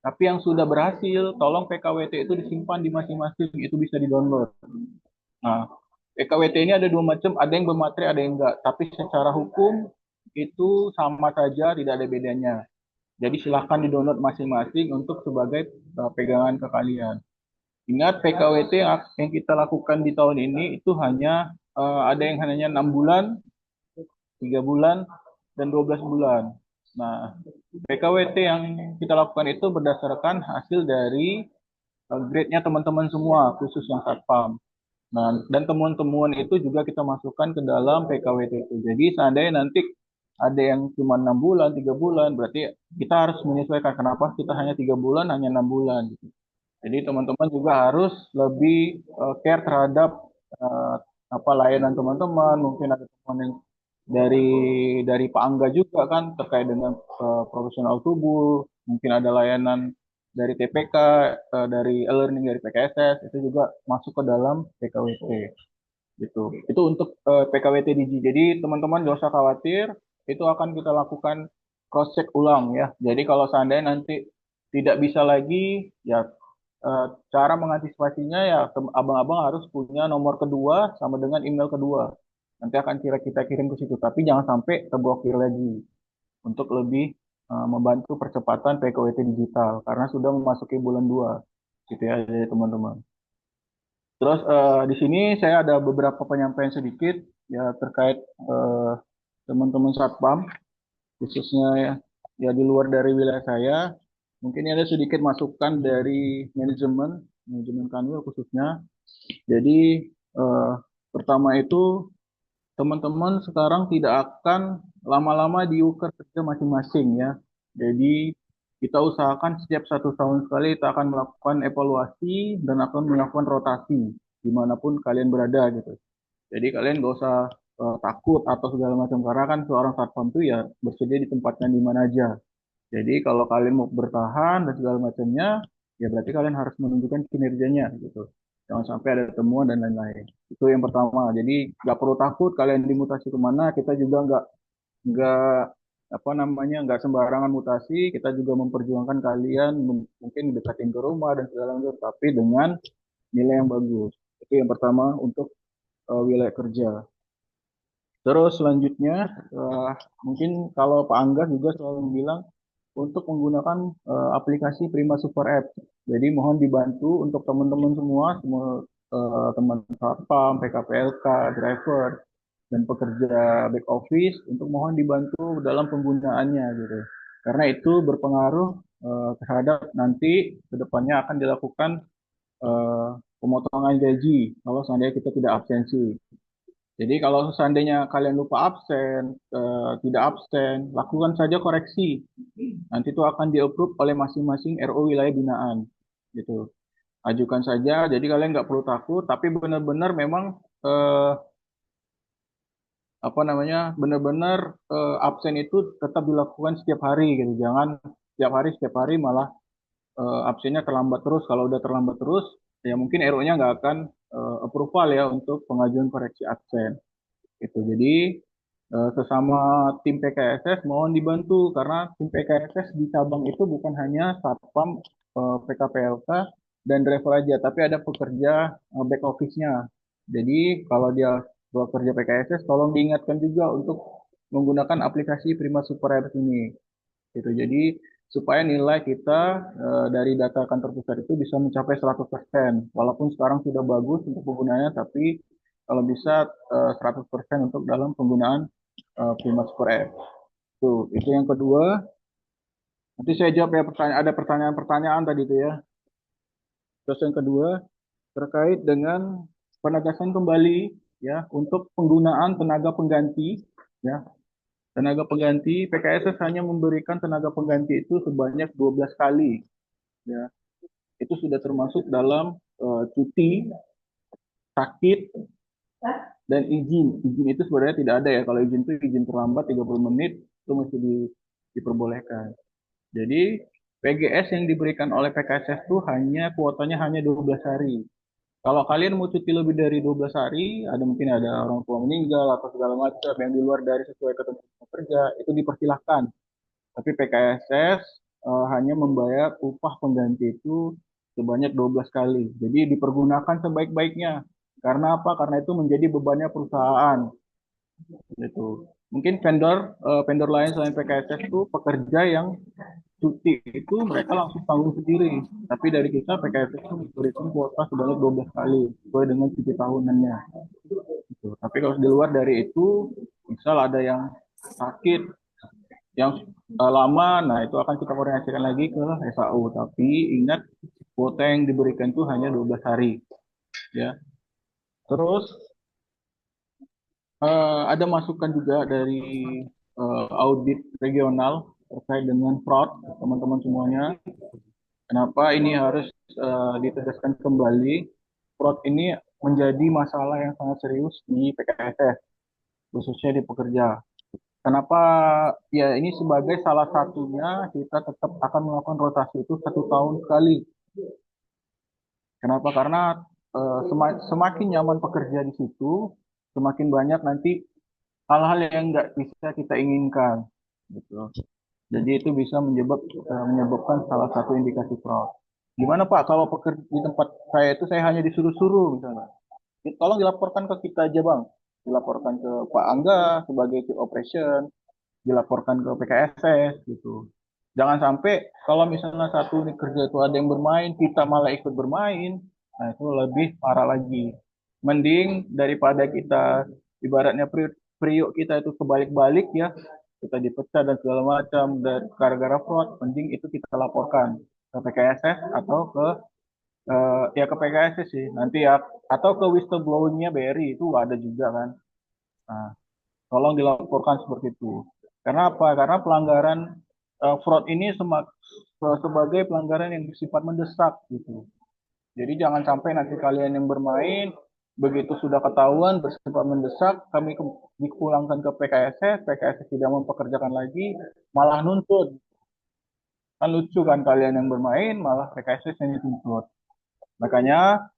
Tapi yang sudah berhasil, tolong PKWT itu disimpan di masing-masing, itu bisa di-download. Nah, PKWT ini ada 2 macam, ada yang bermateri, ada yang enggak. Tapi secara hukum itu sama saja, tidak ada bedanya. Jadi silahkan di-download masing-masing untuk sebagai pegangan ke kalian. Ingat PKWT yang kita lakukan di tahun ini itu hanya ada yang hanya 6 bulan, 3 bulan, dan 12 bulan. Nah, PKWT yang kita lakukan itu berdasarkan hasil dari grade-nya teman-teman semua, khusus yang satpam. Nah, dan temuan-temuan itu juga kita masukkan ke dalam PKWT itu. Jadi seandainya nanti ada yang cuma 6 bulan, 3 bulan, berarti kita harus menyesuaikan. Kenapa kita hanya 3 bulan, hanya 6 bulan. Gitu. Jadi teman-teman juga harus lebih care terhadap apa layanan teman-teman. Mungkin ada teman yang dari Pak Angga juga kan terkait dengan profesional tubuh. Mungkin ada layanan dari TPK, dari e-learning dari PKSS itu juga masuk ke dalam PKWT gitu. Itu untuk PKWT Digi. Jadi teman-teman gak usah khawatir, itu akan kita lakukan cross check ulang ya. Jadi kalau seandainya nanti tidak bisa lagi, ya cara mengantisipasinya ya abang-abang harus punya nomor kedua sama dengan email kedua. Nanti akan kita kirim ke situ. Tapi jangan sampai terblokir lagi untuk lebih membantu percepatan PKWT digital karena sudah memasuki bulan 2 gitu ya jadi teman-teman. Terus di sini saya ada beberapa penyampaian sedikit ya terkait teman-teman satpam khususnya ya di luar dari wilayah saya. Mungkin ada sedikit masukan dari manajemen kanwil khususnya. Jadi pertama itu teman-teman sekarang tidak akan lama-lama diukur kerja masing-masing ya. Jadi kita usahakan setiap 1 tahun sekali kita akan melakukan evaluasi dan akan melakukan rotasi dimanapun kalian berada gitu. Jadi kalian gak usah takut atau segala macam karena kan seorang satpam itu ya bersedia ditempatkan di mana aja. Jadi kalau kalian mau bertahan dan segala macamnya, ya berarti kalian harus menunjukkan kinerjanya gitu. Jangan sampai ada temuan dan lain-lain. Itu yang pertama. Jadi nggak perlu takut kalian dimutasi kemana. Kita juga nggak apa namanya nggak sembarangan mutasi. Kita juga memperjuangkan kalian mungkin deketin ke rumah dan segala macam, tapi dengan nilai yang bagus. Itu yang pertama untuk wilayah kerja. Terus selanjutnya mungkin kalau Pak Angga juga selalu bilang untuk menggunakan aplikasi Prima Super App. Jadi mohon dibantu untuk teman-teman semua teman satpam, PKPLK, driver, dan pekerja back office untuk mohon dibantu dalam penggunaannya gitu. Karena itu berpengaruh terhadap nanti kedepannya akan dilakukan pemotongan gaji kalau seandainya kita tidak absensi. Jadi kalau seandainya kalian lupa absen, tidak absen, lakukan saja koreksi. Nanti itu akan di-approve oleh masing-masing RO wilayah binaan. Gitu. Ajukan saja, jadi kalian nggak perlu takut, tapi benar-benar memang apa namanya, benar-benar absen itu tetap dilakukan setiap hari gitu. Jangan setiap hari malah absennya terlambat terus. Kalau udah terlambat terus, ya mungkin RO-nya nggak akan approval ya untuk pengajuan koreksi absen. Gitu. Jadi sesama tim PKSS mohon dibantu karena tim PKSS di cabang itu bukan hanya satpam, PKPLK dan driver aja, tapi ada pekerja back office-nya. Jadi kalau dia bekerja PKSS, tolong diingatkan juga untuk menggunakan aplikasi Prima Super App ini. Gitu. Jadi supaya nilai kita dari data kantor pusat itu bisa mencapai 100%. Walaupun sekarang sudah bagus untuk penggunaannya, tapi kalau bisa 100% untuk dalam penggunaan Prima Super App. Tuh, itu yang kedua. Nanti saya jawab ya ada pertanyaan-pertanyaan tadi itu ya. Terus yang kedua terkait dengan penegasan kembali ya untuk penggunaan tenaga pengganti ya. Tenaga pengganti PKSS hanya memberikan tenaga pengganti itu sebanyak 12 kali ya. Itu sudah termasuk dalam cuti, sakit, dan izin. Izin itu sebenarnya tidak ada ya. Kalau izin itu izin terlambat 30 menit itu masih diperbolehkan. Jadi PGS yang diberikan oleh PKSS itu kuotanya hanya 12 hari. Kalau kalian mau cuti lebih dari 12 hari, mungkin ada orang tua meninggal atau segala macam yang di luar dari sesuai ketentuan kerja, itu dipersilahkan. Tapi PKSS hanya membayar upah pengganti itu sebanyak 12 kali. Jadi dipergunakan sebaik-baiknya. Karena apa? Karena itu menjadi bebannya perusahaan. Gitu. Mungkin vendor lain selain PKSS itu pekerja yang cuti itu mereka langsung tanggung sendiri. Tapi dari kita PKSS itu memberikan kuota sebanyak 12 kali sesuai dengan cuti tahunannya. Gitu. Tapi kalau di luar dari itu, misal ada yang sakit Yang lama, nah itu akan kita koordinasikan lagi ke SAU. Tapi ingat, kuota yang diberikan itu hanya 12 hari. Ya. Terus ada masukan juga dari audit regional terkait dengan fraud, teman-teman semuanya. Kenapa ini harus ditegaskan kembali? Fraud ini menjadi masalah yang sangat serius di PKSS, khususnya di pekerja. Kenapa? Ya ini sebagai salah satunya kita tetap akan melakukan rotasi itu 1 tahun sekali. Kenapa? Karena semakin nyaman pekerja di situ, semakin banyak nanti hal-hal yang nggak bisa kita inginkan. Gitu. Jadi itu bisa menyebabkan salah satu indikasi fraud. Gimana Pak kalau pekerja di tempat saya itu saya hanya disuruh-suruh misalnya. Tolong dilaporkan ke kita aja Bang. Dilaporkan ke Pak Angga sebagai chief operation, dilaporkan ke PKSS gitu. Jangan sampai kalau misalnya satu nih kerja itu ada yang bermain, kita malah ikut bermain, nah itu lebih parah lagi. Mending daripada kita ibaratnya priuk kita itu kebalik-balik ya, kita dipecat dan segala macam dan gara-gara fraud, mending itu kita laporkan ke PKSS atau ke ya ke PKSS sih nanti ya atau ke whistleblowingnya BRI itu ada juga kan. Nah, tolong dilaporkan seperti itu. Karena apa? Karena pelanggaran fraud ini sebagai pelanggaran yang bersifat mendesak gitu. Jadi jangan sampai nanti kalian yang bermain begitu sudah ketahuan bersifat mendesak, kami dipulangkan ke PKSS, PKSS tidak mempekerjakan lagi, malah nuntut. Kan lucu kan kalian yang bermain, malah PKSS yang dituntut. Makanya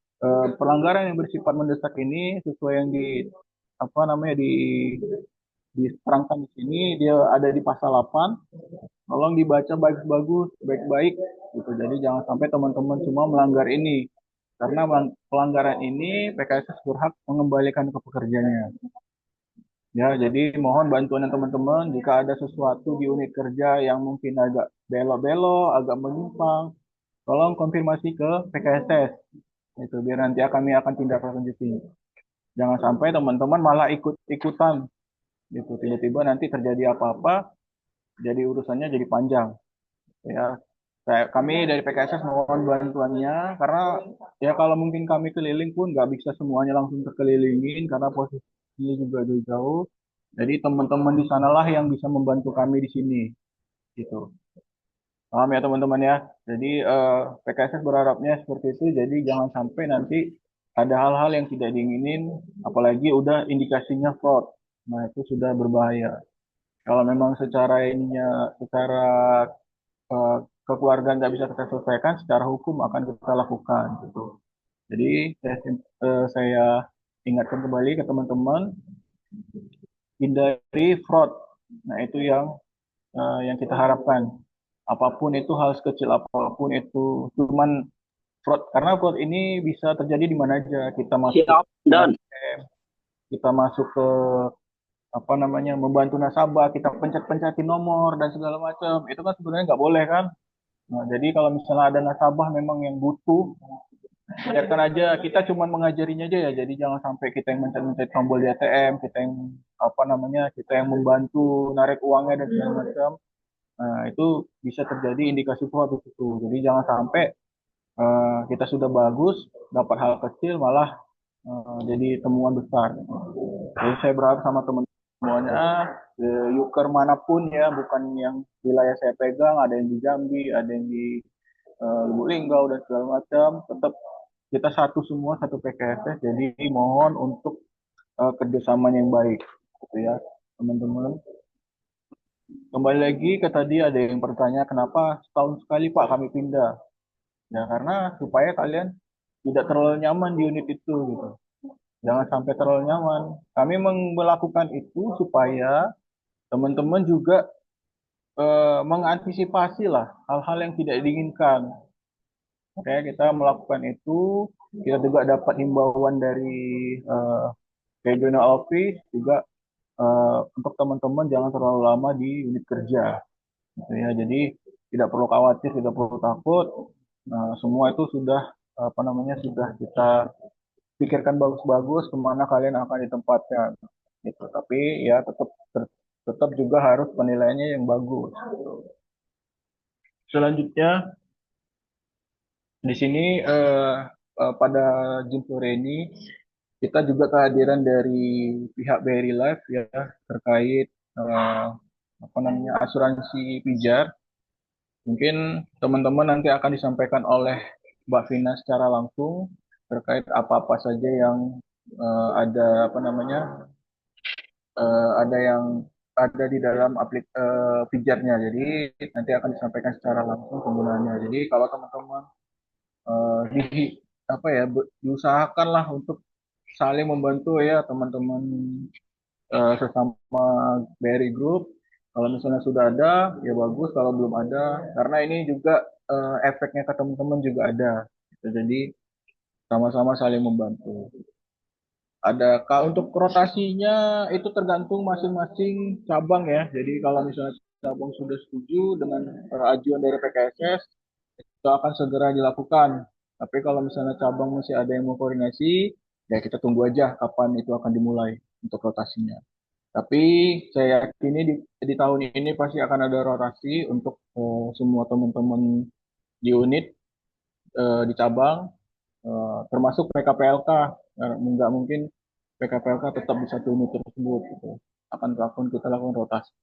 pelanggaran yang bersifat mendesak ini sesuai yang di apa namanya diterangkan di sini dia ada di pasal 8. Tolong dibaca bagus-bagus, baik-baik gitu. Jadi jangan sampai teman-teman semua melanggar ini. Karena pelanggaran ini PKSS berhak mengembalikan ke pekerjanya. Ya, jadi mohon bantuan teman-teman jika ada sesuatu di unit kerja yang mungkin agak belok-belok, agak menyimpang, tolong konfirmasi ke PKSS. Itu biar nanti kami akan tindak lanjuti. Jangan sampai teman-teman malah ikut-ikutan gitu. Tiba-tiba nanti terjadi apa-apa, jadi urusannya jadi panjang. Ya, kami dari PKSS mohon bantuannya karena ya kalau mungkin kami keliling pun nggak bisa semuanya langsung terkelilingin karena posisinya juga jauh. Jadi teman-teman di sanalah yang bisa membantu kami di sini, gitu. Paham ya teman-teman ya. Jadi PKSS berharapnya seperti itu. Jadi jangan sampai nanti ada hal-hal yang tidak diinginin, apalagi udah indikasinya fraud. Nah itu sudah berbahaya. Kalau memang secara eh, kekeluargaan nggak bisa kita selesaikan, secara hukum akan kita lakukan gitu. Jadi saya ingatkan kembali ke teman-teman, hindari fraud. Nah itu yang kita harapkan. Apapun itu hal sekecil apapun itu, cuman fraud karena fraud ini bisa terjadi di mana aja. Kita masuk ke apa namanya membantu nasabah, kita pencet-pencetin nomor dan segala macam. Itu kan sebenarnya nggak boleh kan. Nah, jadi kalau misalnya ada nasabah memang yang butuh, biarkan aja kita cuma mengajarinya aja ya. Jadi jangan sampai kita yang mencet-mencet tombol di ATM, kita yang apa namanya, kita yang membantu narik uangnya dan segala macam. Nah, itu bisa terjadi indikasi fraud di situ. Jadi jangan sampai kita sudah bagus, dapat hal kecil malah jadi temuan besar. Jadi saya berharap sama teman-teman semuanya, yuker manapun ya, bukan yang wilayah saya pegang, ada yang di Jambi, ada yang di Lubuk Linggau dan segala macam, tetap kita satu semua, satu PKSS. Jadi mohon untuk kerjasamanya yang baik, gitu ya teman-teman. Kembali lagi ke tadi ada yang bertanya kenapa setahun sekali Pak kami pindah. Ya karena supaya kalian tidak terlalu nyaman di unit itu gitu. Jangan sampai terlalu nyaman. Kami melakukan itu supaya teman-teman juga mengantisipasi lah hal-hal yang tidak diinginkan. Makanya kita melakukan itu, kita juga dapat himbauan dari regional office juga untuk teman-teman jangan terlalu lama di unit kerja. Gitu ya. Jadi tidak perlu khawatir, tidak perlu takut. Semua itu sudah apa namanya sudah kita pikirkan bagus-bagus kemana kalian akan ditempatkan. Gitu. Tapi ya tetap tetap juga harus penilaiannya yang bagus. Selanjutnya di sini pada Jim sore ini kita juga kehadiran dari pihak BRI Life ya terkait apa namanya asuransi pijar. Mungkin teman-teman nanti akan disampaikan oleh Mbak Vina secara langsung terkait apa-apa saja yang ada apa namanya ada yang ada di dalam pijarnya. Jadi nanti akan disampaikan secara langsung penggunaannya. Jadi kalau teman-teman apa ya diusahakanlah untuk saling membantu ya teman-teman sesama BRI Group. Kalau misalnya sudah ada ya bagus, kalau belum ada karena ini juga efeknya ke teman-teman juga ada. Jadi sama-sama saling membantu. Ada untuk rotasinya itu tergantung masing-masing cabang ya. Jadi kalau misalnya cabang sudah setuju dengan ajuan dari PKSS itu akan segera dilakukan. Tapi kalau misalnya cabang masih ada yang mau koordinasi, ya kita tunggu aja kapan itu akan dimulai untuk rotasinya. Tapi saya yakini di tahun ini pasti akan ada rotasi untuk semua teman-teman di unit di cabang, termasuk PKPLK. Nggak mungkin PKPLK tetap di satu unit tersebut. Gitu. Akan kita lakukan rotasi.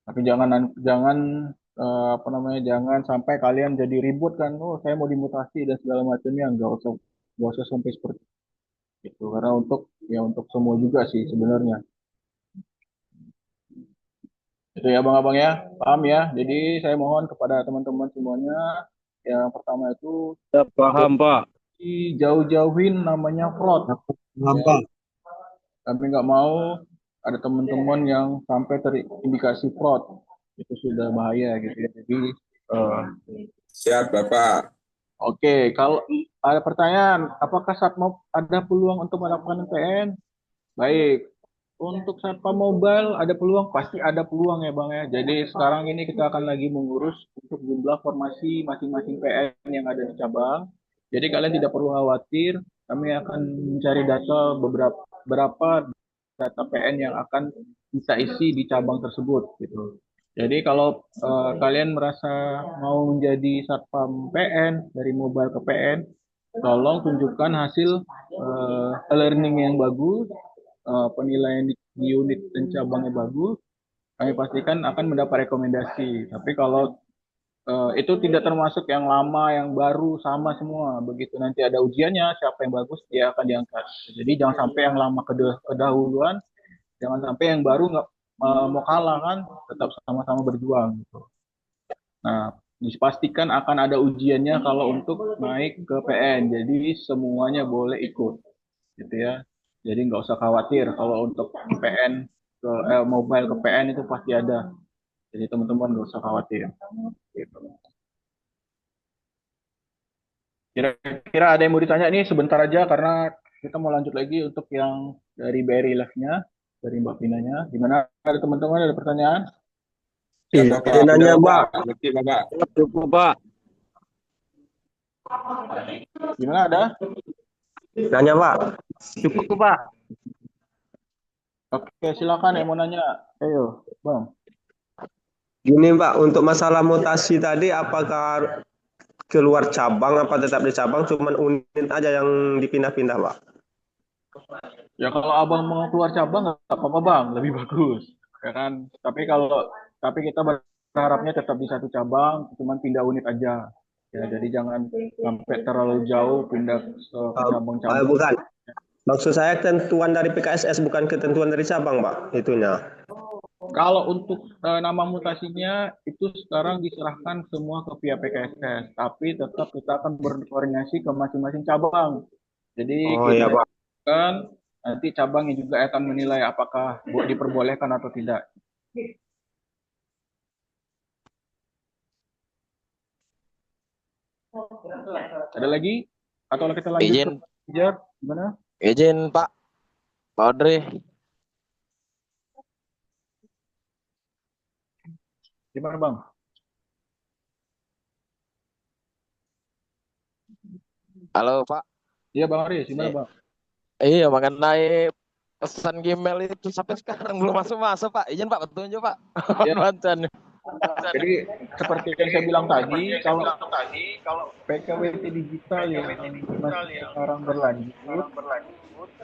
Tapi jangan jangan apa namanya jangan sampai kalian jadi ribut kan, oh saya mau dimutasi dan segala macamnya nggak usah sampai seperti itu karena untuk semua juga sih sebenarnya itu ya bang-abang ya paham ya. Jadi saya mohon kepada teman-teman semuanya yang pertama itu Ya, paham, Pak. jauh-jauhin namanya fraud Paham, ya. Pak. Kami nggak mau ada teman-teman yang sampai terindikasi fraud, itu sudah bahaya gitu ya. Jadi Siap, Bapak. oke, kalau ada pertanyaan, apakah Satmop ada peluang untuk mendapatkan PN? Baik, untuk Satpam Mobile ada peluang, pasti ada peluang ya Bang ya. Jadi sekarang ini kita akan lagi mengurus untuk jumlah formasi masing-masing PN yang ada di cabang. Jadi kalian tidak perlu khawatir, kami akan mencari data berapa data PN yang akan kita isi di cabang tersebut gitu. Jadi kalau kalian merasa mau menjadi satpam PN dari mobile ke PN, tolong tunjukkan hasil learning yang bagus, penilaian di unit dan cabangnya bagus. Kami pastikan akan mendapat rekomendasi. Tapi kalau itu tidak termasuk yang lama, yang baru sama semua. Begitu nanti ada ujiannya, siapa yang bagus dia akan diangkat. Jadi jangan sampai yang lama kedahuluan, jangan sampai yang baru nggak mau kalah kan, tetap sama-sama berjuang gitu. Nah, dipastikan akan ada ujiannya kalau untuk naik ke PN. Jadi semuanya boleh ikut, gitu ya. Jadi nggak usah khawatir kalau untuk PN ke mobile ke PN itu pasti ada. Jadi teman-teman nggak usah khawatir. Gitu. Kira-kira ada yang mau ditanya nih sebentar aja karena kita mau lanjut lagi untuk yang dari BRI Live-nya, dari Mbak Pinanya. Gimana ada teman-teman ada pertanyaan? Siap, Bapak. Nanya, Sudah, Pak. Ngerti, Bapak. Cukup, Pak. Gimana ada? Nanya, Pak. Cukup, Pak. Oke, silakan yang mau nanya. Ayo, Bang. Gini, Pak, untuk masalah mutasi tadi, apakah keluar cabang apa tetap di cabang? Cuman unit aja yang dipindah-pindah, Pak. Ya kalau abang mau keluar cabang nggak apa-apa bang, lebih bagus. Ya kan? Tapi kita berharapnya tetap di satu cabang, cuman pindah unit aja. Ya jadi jangan sampai terlalu jauh pindah ke cabang-cabang. Bukan. Maksud saya ketentuan dari PKSS bukan ketentuan dari cabang, Pak. Itunya. Kalau untuk nama mutasinya itu sekarang diserahkan semua ke pihak PKSS, tapi tetap kita akan berkoordinasi ke masing-masing cabang. Jadi iya, Pak. kan nanti cabangnya juga akan menilai apakah diperbolehkan atau tidak. Ada lagi? Atau kita lanjut Izin. ke Pijar? Gimana? Izin Pak Audrey. Gimana Bang? Halo Pak. Iya Bang Aris, gimana Bang? Iya mengenai pesan Gmail itu sampai sekarang belum masuk Pak. Izin Pak, petunjuk Pak. Ya. Mantan. Jadi seperti yang saya bilang tadi, kalau PKWT digital yang masih sekarang berlanjut,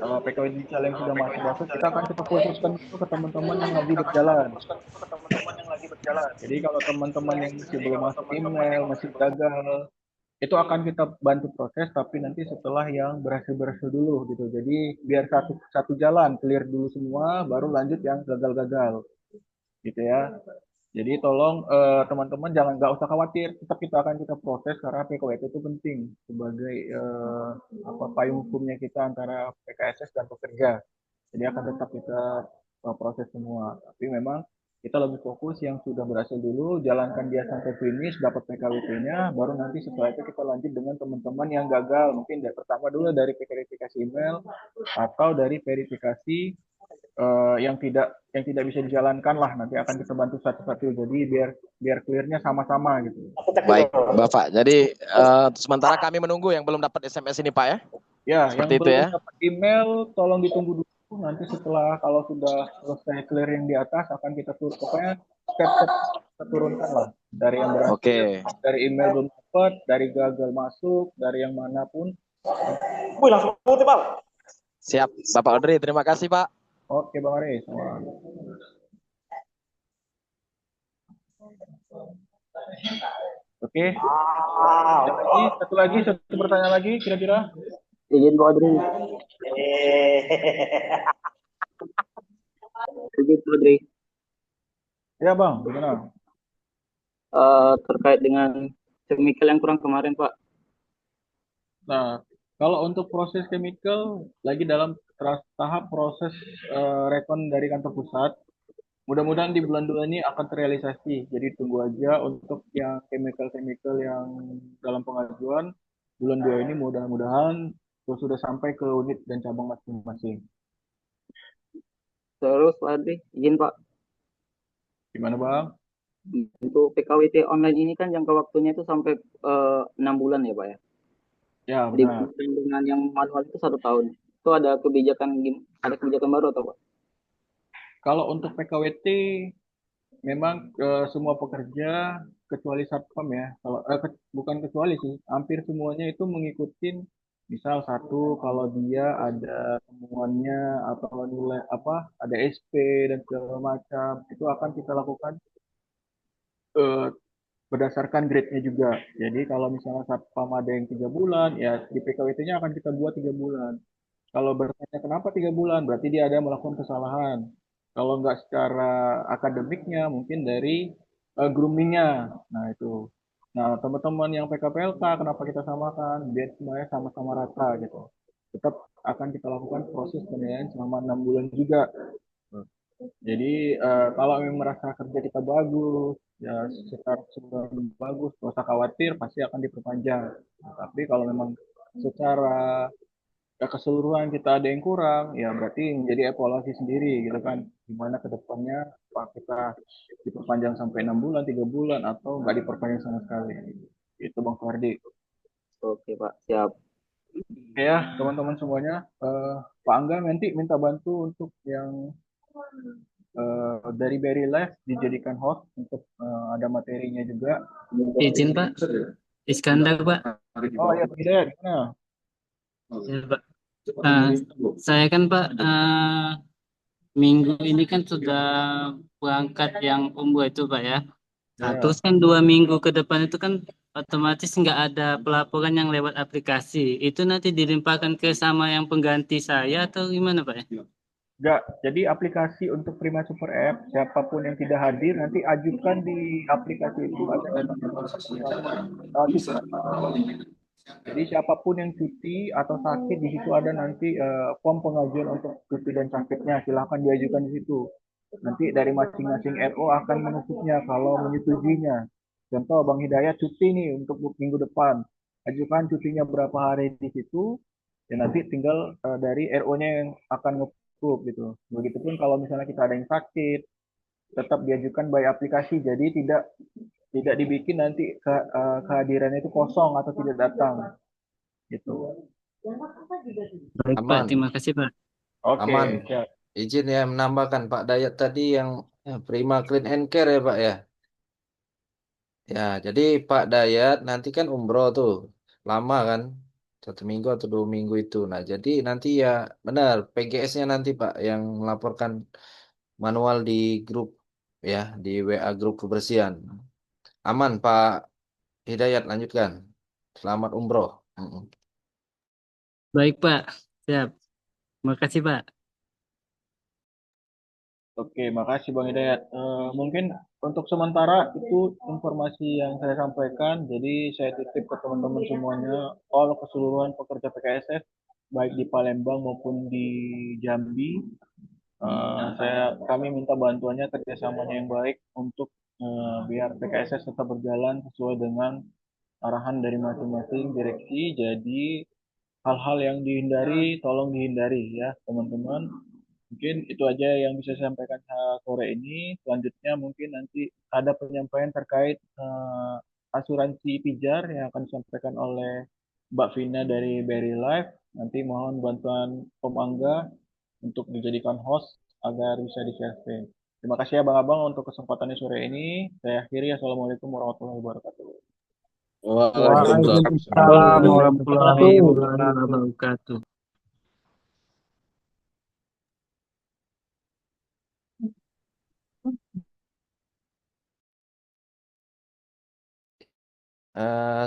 PKWT digital yang sudah masuk, kita akan kita fokuskan itu ke teman-teman yang lagi berjalan. Jadi kalau teman-teman yang masih belum masuk email, masih gagal, itu akan kita bantu proses, tapi nanti setelah yang berhasil dulu gitu. Jadi biar satu jalan clear dulu semua, baru lanjut yang gagal-gagal, gitu ya. Jadi tolong teman-teman nggak usah khawatir, tetap kita akan kita proses karena PKWT itu penting sebagai payung hukumnya kita antara PKSS dan pekerja. Jadi akan tetap kita proses semua. Tapi memang kita lebih fokus yang sudah berhasil dulu, jalankan dia sampai finish, dapat PKWT-nya, baru nanti setelah itu kita lanjut dengan teman-teman yang gagal. Mungkin pertama dulu dari verifikasi email atau dari verifikasi yang tidak bisa dijalankan lah, nanti akan kita bantu satu-satu. Jadi biar clearnya sama-sama gitu. Baik Bapak. Jadi sementara kami menunggu yang belum dapat SMS ini Pak ya. Ya, seperti yang itu belum ya. dapat email tolong ditunggu dulu. Nanti setelah kalau sudah selesai clear yang di atas akan kita pokoknya step-step kita turunkan lah dari yang berhasil, dari email belum dapat, dari gagal masuk, dari yang manapun. Langsung putih Pak. Siap Bapak Audrey, terima kasih Pak. Oke Bang Aris. Oke. Satu pertanyaan lagi kira-kira. Izin Pak Audrey. Izin Pak Audrey. Ya Bang, gimana? Terkait dengan chemical yang kurang kemarin Pak. Nah, kalau untuk proses chemical lagi dalam tahap proses rekon dari kantor pusat. Mudah-mudahan di bulan 2 ini akan terrealisasi. Jadi tunggu aja untuk yang chemical yang dalam pengajuan. Bulan 2 ini mudah-mudahan sudah sampai ke unit dan cabang masing-masing. Terus Pak Audrey, izin Pak. Gimana Bang? Untuk PKWT online ini kan jangka waktunya itu sampai 6 bulan ya Pak ya? Ya benar. Dengan yang manual itu 1 tahun. Itu ada kebijakan baru atau Pak? Kalau untuk PKWT memang semua pekerja kecuali satpam ya. Kalau bukan kecuali sih, hampir semuanya itu mengikuti. Misal satu, kalau dia ada temuannya atau nilai ada SP dan segala macam, itu akan kita lakukan berdasarkan grade-nya juga. Jadi kalau misalnya satpam ada yang 3 bulan, ya di PKWT-nya akan kita buat 3 bulan. Kalau bertanya kenapa 3 bulan, berarti dia ada melakukan kesalahan. Kalau nggak secara akademiknya, mungkin dari groomingnya. Nah itu. Nah teman-teman yang PKPLK, kenapa kita samakan? Biar semuanya sama-sama rata gitu. Tetap akan kita lakukan proses penilaian selama 6 bulan juga. Jadi kalau memang merasa kerja kita bagus, ya secara keseluruhan bagus, nggak usah khawatir, pasti akan diperpanjang. Tapi kalau memang secara keseluruhan kita ada yang kurang, ya berarti menjadi evaluasi sendiri gitu kan. Gimana ke depannya, Pak, kita diperpanjang sampai 6 bulan, 3 bulan, atau nggak diperpanjang sama sekali. Itu Bang Fardi. Oke Pak, siap. Oke ya teman-teman semuanya, Pak Angga nanti minta bantu untuk yang dari Berry Live dijadikan host untuk ada materinya juga. Izin Pak, Iskandar Pak. Oh ya, Hidayat, gimana? Ya, Pak. Saya kan Pak minggu ini kan sudah berangkat yang umroh itu Pak ya. Nah, terus kan 2 minggu ke depan itu kan otomatis nggak ada pelaporan yang lewat aplikasi. Itu nanti dilimpahkan ke sama yang pengganti saya atau gimana Pak ya? Enggak, jadi aplikasi untuk Prima Super App, siapapun yang tidak hadir nanti ajukan di aplikasi itu. Jadi siapapun yang cuti atau sakit, di situ ada nanti form pengajuan untuk cuti dan sakitnya, silahkan diajukan di situ. Nanti dari masing-masing RO akan mengetuknya kalau menyetujuinya. Contoh Bang Hidayat cuti nih untuk minggu depan, ajukan cutinya berapa hari di situ, ya nanti tinggal dari RO-nya yang akan nge-approve gitu. Begitupun kalau misalnya kita ada yang sakit, tetap diajukan by aplikasi, jadi tidak dibikin nanti kehadirannya itu kosong atau tidak datang gitu. Baik Pak, terima kasih Pak. Oke, Aman. siap. Izin ya menambahkan Pak Dayat tadi yang Prima Clean and Care ya Pak ya. Ya, jadi Pak Dayat nanti kan umroh tuh. Lama kan? 1 minggu atau 2 minggu itu. Nah, jadi nanti ya benar PGS-nya nanti Pak yang melaporkan manual di grup ya, di WA grup kebersihan. Aman Pak Hidayat lanjutkan. Selamat umroh. Mm-mm. Baik Pak, siap. Makasih Pak. Oke, makasih Bang Hidayat. Mungkin untuk sementara itu informasi yang saya sampaikan. Jadi saya titip ke teman-teman semuanya, all keseluruhan pekerja PKSS, baik di Palembang maupun di Jambi. Kami minta bantuannya, kerjasamanya yang baik untuk biar PKSS tetap berjalan sesuai dengan arahan dari masing-masing direksi. Jadi hal-hal yang dihindari, tolong dihindari ya teman-teman. Mungkin itu aja yang bisa saya sampaikan sore ini. Selanjutnya mungkin nanti ada penyampaian terkait asuransi pijar yang akan disampaikan oleh Mbak Vina dari Berry Life. Nanti mohon bantuan Om Angga untuk dijadikan host agar bisa di-share screen. Terima kasih ya Bang Abang untuk kesempatannya sore ini. Saya akhiri. Assalamualaikum warahmatullahi wabarakatuh. Waalaikumsalam warahmatullahi wabarakatuh.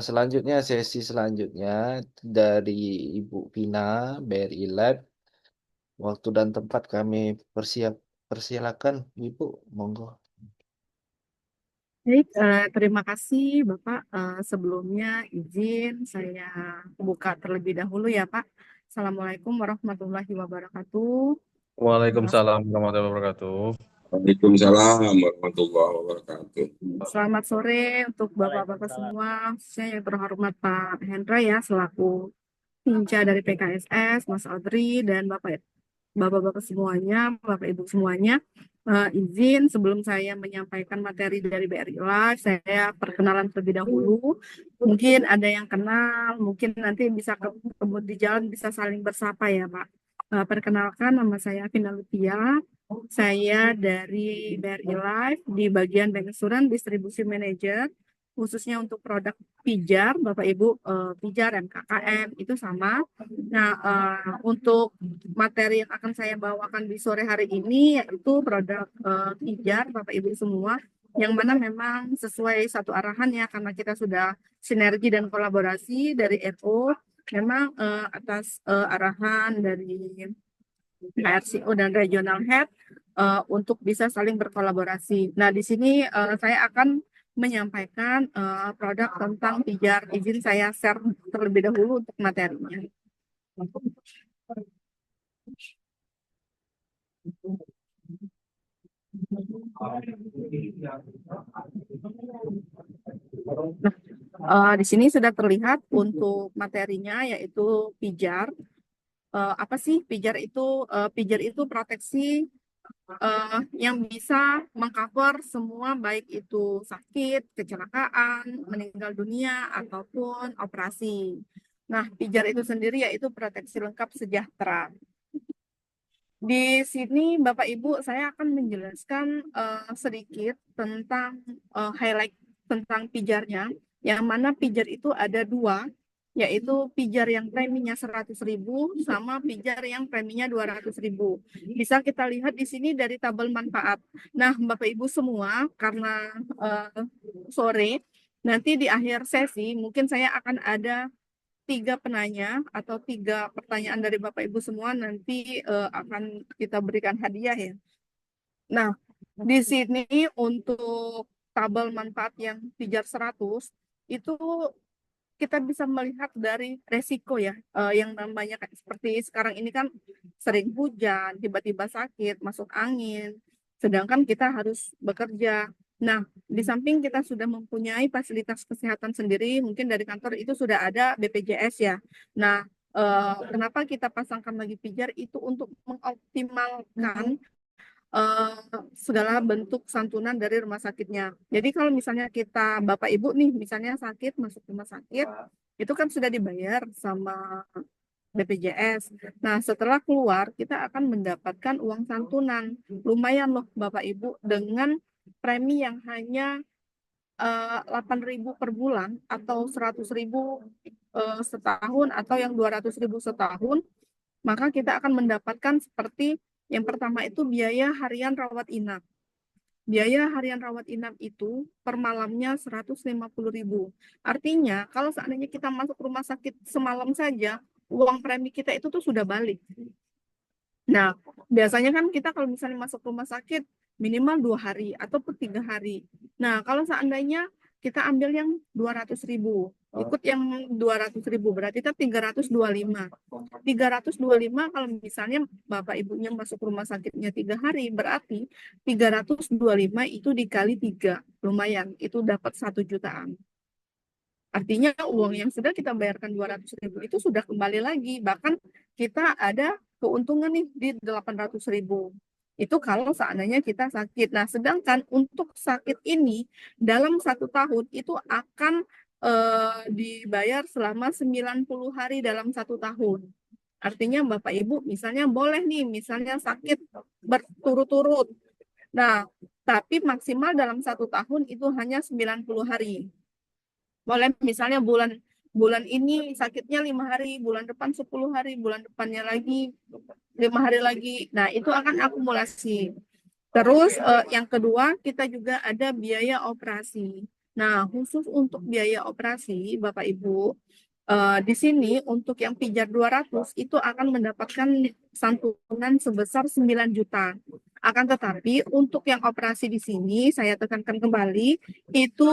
Selanjutnya sesi selanjutnya dari Ibu Vina BRI Lab. Waktu dan tempat kami persilakan Ibu, monggo. Baik, terima kasih Bapak. Sebelumnya izin saya buka terlebih dahulu ya Pak. Assalamualaikum warahmatullahi wabarakatuh. Waalaikumsalam warahmatullahi wabarakatuh. Waalaikumsalam warahmatullahi wabarakatuh. Selamat sore untuk Bapak-Bapak semua, khususnya yang terhormat Pak Hendra ya, selaku Pinca dari PKSS, Mas Audrey, dan Bapak-Bapak semuanya, Bapak Ibu semuanya. Izin sebelum saya menyampaikan materi dari BRI Live, saya perkenalan terlebih dahulu. Mungkin ada yang kenal, mungkin nanti bisa ketemu di jalan, bisa saling bersapa ya Pak. Perkenalkan, nama saya Vina Lutia. Saya dari BRI Live di bagian pengusuran distribusi manager, khususnya untuk produk pijar, Bapak Ibu, pijar MKKM itu sama. Nah, untuk materi yang akan saya bawakan di sore hari ini yaitu produk pijar, Bapak Ibu semua, yang mana memang sesuai satu arahan ya, karena kita sudah sinergi dan kolaborasi dari RO, memang atas arahan dari HRCO dan Regional Head untuk bisa saling berkolaborasi. Nah, di sini saya akan menyampaikan produk tentang pijar. Izin saya share terlebih dahulu untuk materinya. Nah, di sini sudah terlihat untuk materinya yaitu pijar. Apa sih pijar itu? Pijar itu proteksi yang bisa mengcover semua, baik itu sakit, kecelakaan, meninggal dunia, ataupun operasi. Nah, pijar itu sendiri yaitu proteksi lengkap sejahtera. Di sini Bapak Ibu saya akan menjelaskan sedikit tentang highlight tentang pijarnya, yang mana pijar itu ada dua, yaitu pijar yang preminya 100.000 sama pijar yang preminya 200.000. Bisa kita lihat di sini dari tabel manfaat. Nah, Bapak Ibu semua, karena sore nanti di akhir sesi mungkin saya akan ada 3 penanya atau 3 pertanyaan dari Bapak Ibu semua, nanti akan kita berikan hadiah ya. Nah, di sini untuk tabel manfaat yang pijar 100 itu kita bisa melihat dari resiko ya, yang namanya seperti sekarang ini kan sering hujan, tiba-tiba sakit, masuk angin, sedangkan kita harus bekerja. Nah, di samping kita sudah mempunyai fasilitas kesehatan sendiri, mungkin dari kantor itu sudah ada BPJS ya. Nah, kenapa kita pasangkan lagi pijar itu untuk mengoptimalkan segala bentuk santunan dari rumah sakitnya. Jadi kalau misalnya kita Bapak Ibu nih misalnya sakit masuk rumah sakit, itu kan sudah dibayar sama BPJS. Nah, setelah keluar kita akan mendapatkan uang santunan. Lumayan loh Bapak Ibu, dengan premi yang hanya 8.000 per bulan atau 100.000 setahun atau yang 200.000 setahun, maka kita akan mendapatkan seperti yang pertama itu biaya harian rawat inap. Biaya harian rawat inap itu per malamnya 150.000. Artinya kalau seandainya kita masuk rumah sakit semalam saja, uang premi kita itu tuh sudah balik. Nah, biasanya kan kita kalau misalnya masuk rumah sakit minimal 2 hari atau 3 hari. Nah, kalau seandainya kita ambil yang 200.000, ikut yang 200.000 berarti kita 325. 325 kalau misalnya Bapak Ibunya masuk rumah sakitnya 3 hari, berarti 325 itu dikali 3, lumayan, itu dapat 1 jutaan. Artinya uang yang sudah kita bayarkan 200.000 itu sudah kembali lagi, bahkan kita ada keuntungan nih di 800.000. Itu kalau seandainya kita sakit. Nah, sedangkan untuk sakit ini dalam 1 tahun itu akan dibayar selama 90 hari dalam 1 tahun. Artinya Bapak Ibu misalnya boleh nih, misalnya sakit berturut-turut. Nah, tapi maksimal dalam 1 tahun itu hanya 90 hari. Boleh misalnya bulan ini sakitnya 5 hari, bulan depan 10 hari, bulan depannya lagi 5 hari lagi. Nah, itu akan akumulasi. Terus yang kedua, kita juga ada biaya operasi. Nah, khusus untuk biaya operasi, Bapak Ibu, di sini untuk yang pijar 200 itu akan mendapatkan santunan sebesar 9 juta. Akan tetapi untuk yang operasi di sini, saya tekankan kembali, itu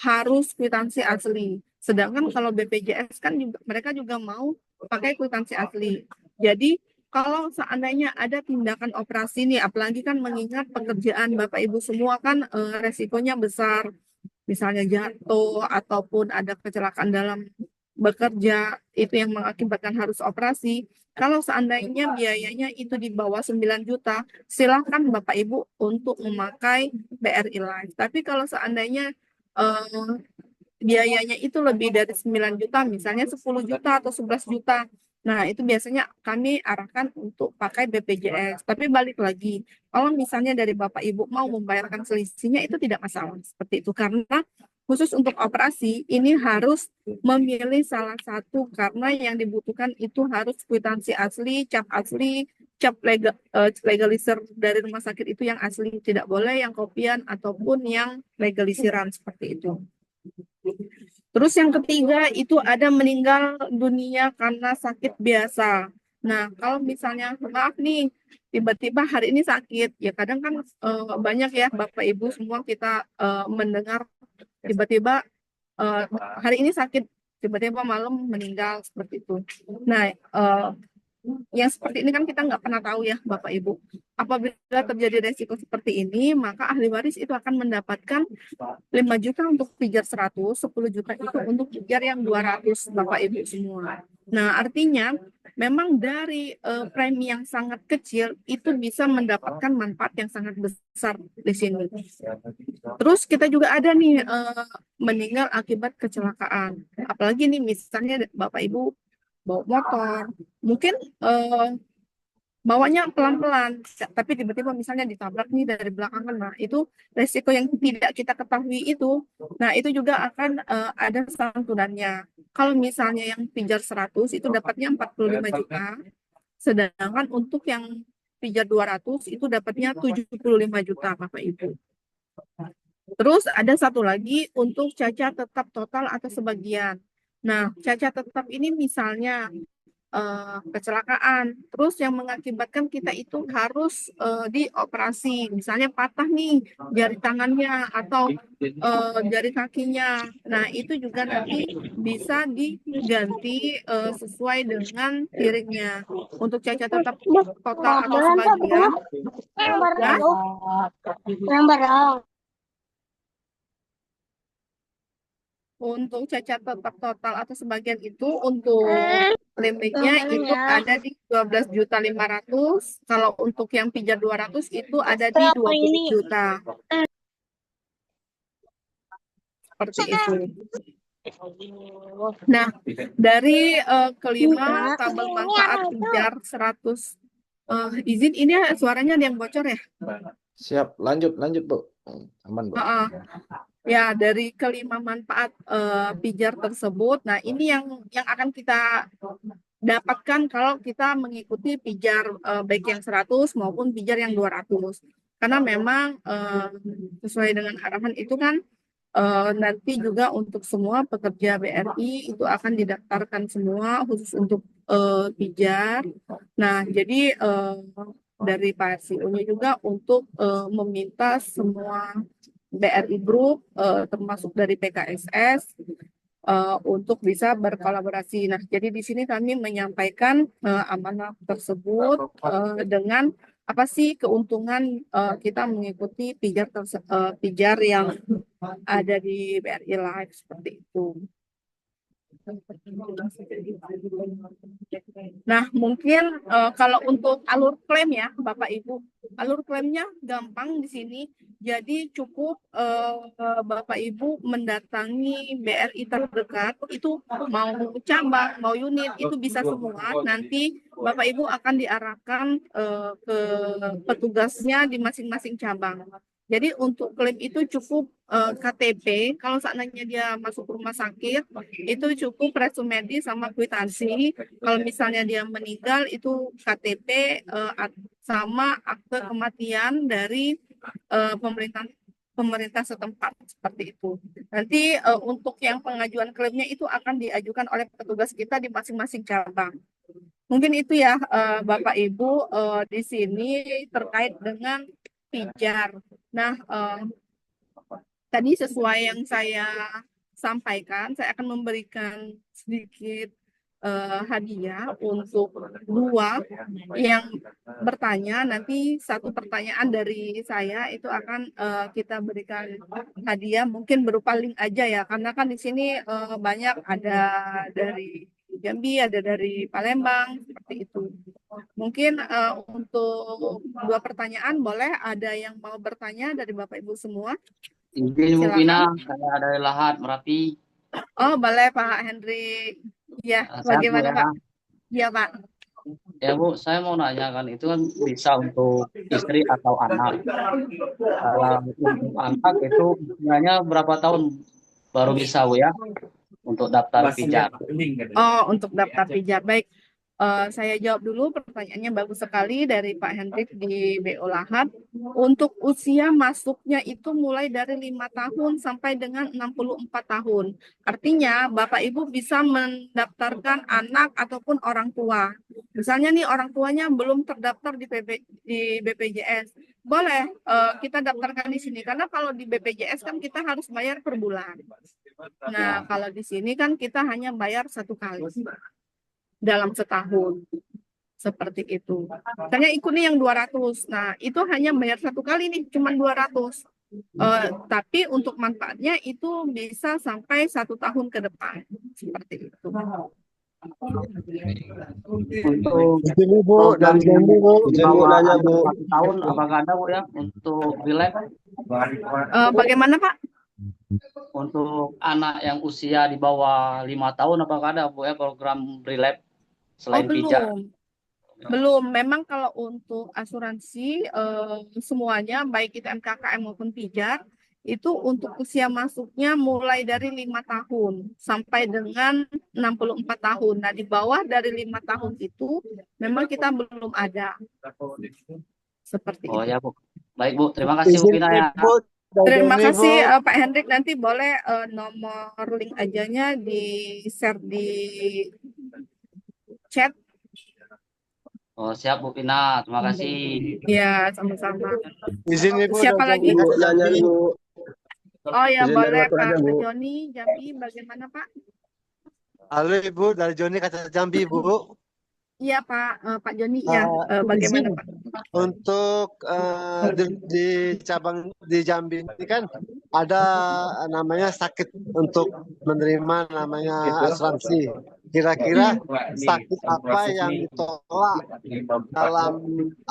harus kwitansi asli. Sedangkan kalau BPJS kan juga, mereka juga mau pakai kwitansi asli. Jadi kalau seandainya ada tindakan operasi nih, apalagi kan mengingat pekerjaan Bapak Ibu semua kan resikonya besar, misalnya jatuh ataupun ada kecelakaan dalam bekerja, itu yang mengakibatkan harus operasi. Kalau seandainya biayanya itu di bawah 9 juta, silakan Bapak Ibu untuk memakai BRI Life. Tapi kalau seandainya biayanya itu lebih dari 9 juta, misalnya 10 juta atau 11 juta, nah, itu biasanya kami arahkan untuk pakai BPJS. Tapi balik lagi, kalau misalnya dari Bapak Ibu mau membayarkan selisihnya itu tidak masalah seperti itu. Karena khusus untuk operasi ini harus memilih salah satu karena yang dibutuhkan itu harus kwitansi asli, cap legalisir dari rumah sakit itu yang asli. Tidak boleh yang kopian ataupun yang legalisiran seperti itu. Terus yang ketiga itu ada meninggal dunia karena sakit biasa. Nah, kalau misalnya maaf nih, tiba-tiba hari ini sakit, ya kadang kan banyak ya Bapak Ibu semua kita mendengar tiba-tiba hari ini sakit, tiba-tiba malam meninggal seperti itu. Nah, yang seperti ini kan kita nggak pernah tahu ya Bapak Ibu. Apabila terjadi resiko seperti ini, maka ahli waris itu akan mendapatkan 5 juta untuk pijar 100, 10 juta itu untuk pijar yang 200 Bapak Ibu semua. Nah, artinya memang dari premi yang sangat kecil itu bisa mendapatkan manfaat yang sangat besar di sini. Terus kita juga ada nih meninggal akibat kecelakaan. Apalagi nih misalnya Bapak Ibu bawa motor, mungkin bawanya pelan-pelan, tapi tiba-tiba misalnya ditabrak nih dari belakang, nah itu resiko yang tidak kita ketahui itu, nah itu juga akan ada santunannya. Kalau misalnya yang pijar 100 itu dapatnya 45 juta, sedangkan untuk yang pijar 200 itu dapatnya 75 juta Bapak Ibu. Terus ada satu lagi untuk cacat tetap total atau sebagian. Nah, cacat tetap ini misalnya kecelakaan, terus yang mengakibatkan kita itu harus dioperasi, misalnya patah nih jari tangannya atau jari kakinya. Nah, itu juga nanti bisa diganti sesuai dengan tiringnya. Untuk cacat tetap total atau sebagian, untuk cacat tetap total atau sebagian itu untuk limitnya itu ada di 12.500.000. Kalau untuk yang pijar 200 itu ada di 20 juta. Seperti itu. Nah, dari kelima tabel manfaat pijar 100 izin ini suaranya ada yang bocor ya? Siap, lanjut Bu. Aman Bu. Ya, dari kelima manfaat pijar tersebut, nah ini yang akan kita dapatkan kalau kita mengikuti pijar baik yang 100 maupun pijar yang 200. Karena memang sesuai dengan arahan itu kan nanti juga untuk semua pekerja BRI itu akan didaftarkan semua khusus untuk pijar. Nah, jadi dari Pak CEO-nya juga untuk meminta semua BRI Group termasuk dari PKSS untuk bisa berkolaborasi. Nah, jadi di sini kami menyampaikan amanah tersebut dengan apa sih keuntungan kita mengikuti pijar yang ada di BRI Live seperti itu. Nah, mungkin kalau untuk alur klaim ya, Bapak Ibu, alur klaimnya gampang di sini. Jadi cukup Bapak Ibu mendatangi BRI terdekat, itu mau cabang, mau unit, itu bisa semua. Nanti Bapak Ibu akan diarahkan ke petugasnya di masing-masing cabang. Jadi untuk klaim itu cukup KTP, kalau seandainya dia masuk rumah sakit, itu cukup resume medis sama kwitansi. Kalau misalnya dia meninggal, itu KTP sama akte kematian dari pemerintah setempat, seperti itu. Nanti untuk yang pengajuan klaimnya itu akan diajukan oleh petugas kita di masing-masing cabang. Mungkin itu ya Bapak Ibu di sini terkait dengan pijar. Nah, tadi sesuai yang saya sampaikan, saya akan memberikan sedikit hadiah untuk 2 yang bertanya. Nanti 1 pertanyaan dari saya itu akan kita berikan hadiah, mungkin berupa link aja ya, karena kan di sini banyak ada dari Jambi, ada dari Palembang, seperti itu. Mungkin untuk 2 pertanyaan, boleh ada yang mau bertanya dari Bapak Ibu semua? Izin Bu Pina, saya dari Lahat, Merapi. Oh, boleh Pak Hendrik. Ya, bagaimana Pak? Iya Pak. Ya Bu, saya mau nanya kan, itu kan bisa untuk istri atau anak. Untuk anak itu sebenarnya berapa tahun baru bisa Bu ya, untuk daftar pijar? Oh, untuk daftar pijar. Baik. Saya jawab dulu, pertanyaannya bagus sekali dari Pak Hendrik di BO Lahat. Untuk usia masuknya itu mulai dari 5 tahun sampai dengan 64 tahun. Artinya Bapak Ibu bisa mendaftarkan anak ataupun orang tua. Misalnya nih orang tuanya belum terdaftar di BPJS. Boleh kita daftarkan di sini, karena kalau di BPJS kan kita harus bayar per bulan. Nah, kalau di sini kan kita hanya bayar 1 kali dalam setahun, seperti itu. Misalnya ikutnya yang 200, nah itu hanya bayar 1 kali nih, cuma 200. Tapi untuk manfaatnya itu bisa sampai 1 tahun ke depan, seperti itu. Untuk Bu, dari Jambi Bu. Nanya Bu. 1 tahun apakah ada Bu ya untuk relax? Bagaimana Pak? Untuk anak yang usia di bawah 5 tahun apakah ada Bu ya program relap selain pijar? Belum. Memang kalau untuk asuransi semuanya baik itu MKKM maupun pijar itu untuk usia masuknya mulai dari 5 tahun sampai dengan 64 tahun. Nah, di bawah dari 5 tahun itu memang kita belum ada. Seperti itu. Oh ya Bu. Baik Bu, terima kasih Bu Pina ya. Terima kasih Pak Hendrik, nanti boleh nomor link ajanya di-share di chat. Oh, siap Bu Pina, terima kasih. Ya, sama-sama. Izin Ibu. Siapa lagi? Nanya Ibu. Oh ya, Izin boleh dari Pak Bu. Joni, Jambi, bagaimana Pak? Halo Ibu, dari Joni kata Jambi Bu. Iya Pak Joni, ya bagaimana Pak? Untuk di cabang di Jambi ini kan ada namanya sakit untuk menerima namanya asuransi. Kira-kira sakit apa yang ditolak dalam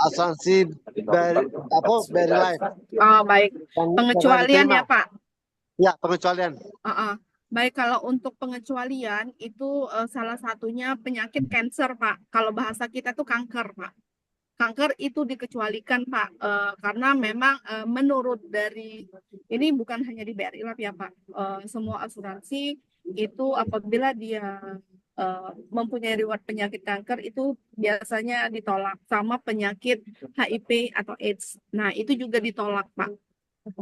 asuransi BRI Life? Oh baik, pengecualian ya Pak? Ya, pengecualian. Baik, kalau untuk pengecualian itu salah satunya penyakit cancer, Pak. Kalau bahasa kita tuh kanker, Pak. Kanker itu dikecualikan, Pak, karena memang menurut dari ini bukan hanya di BRI Lab ya, Pak. Semua asuransi itu apabila dia mempunyai riwayat penyakit kanker itu biasanya ditolak, sama penyakit HIV atau AIDS. Nah, itu juga ditolak, Pak.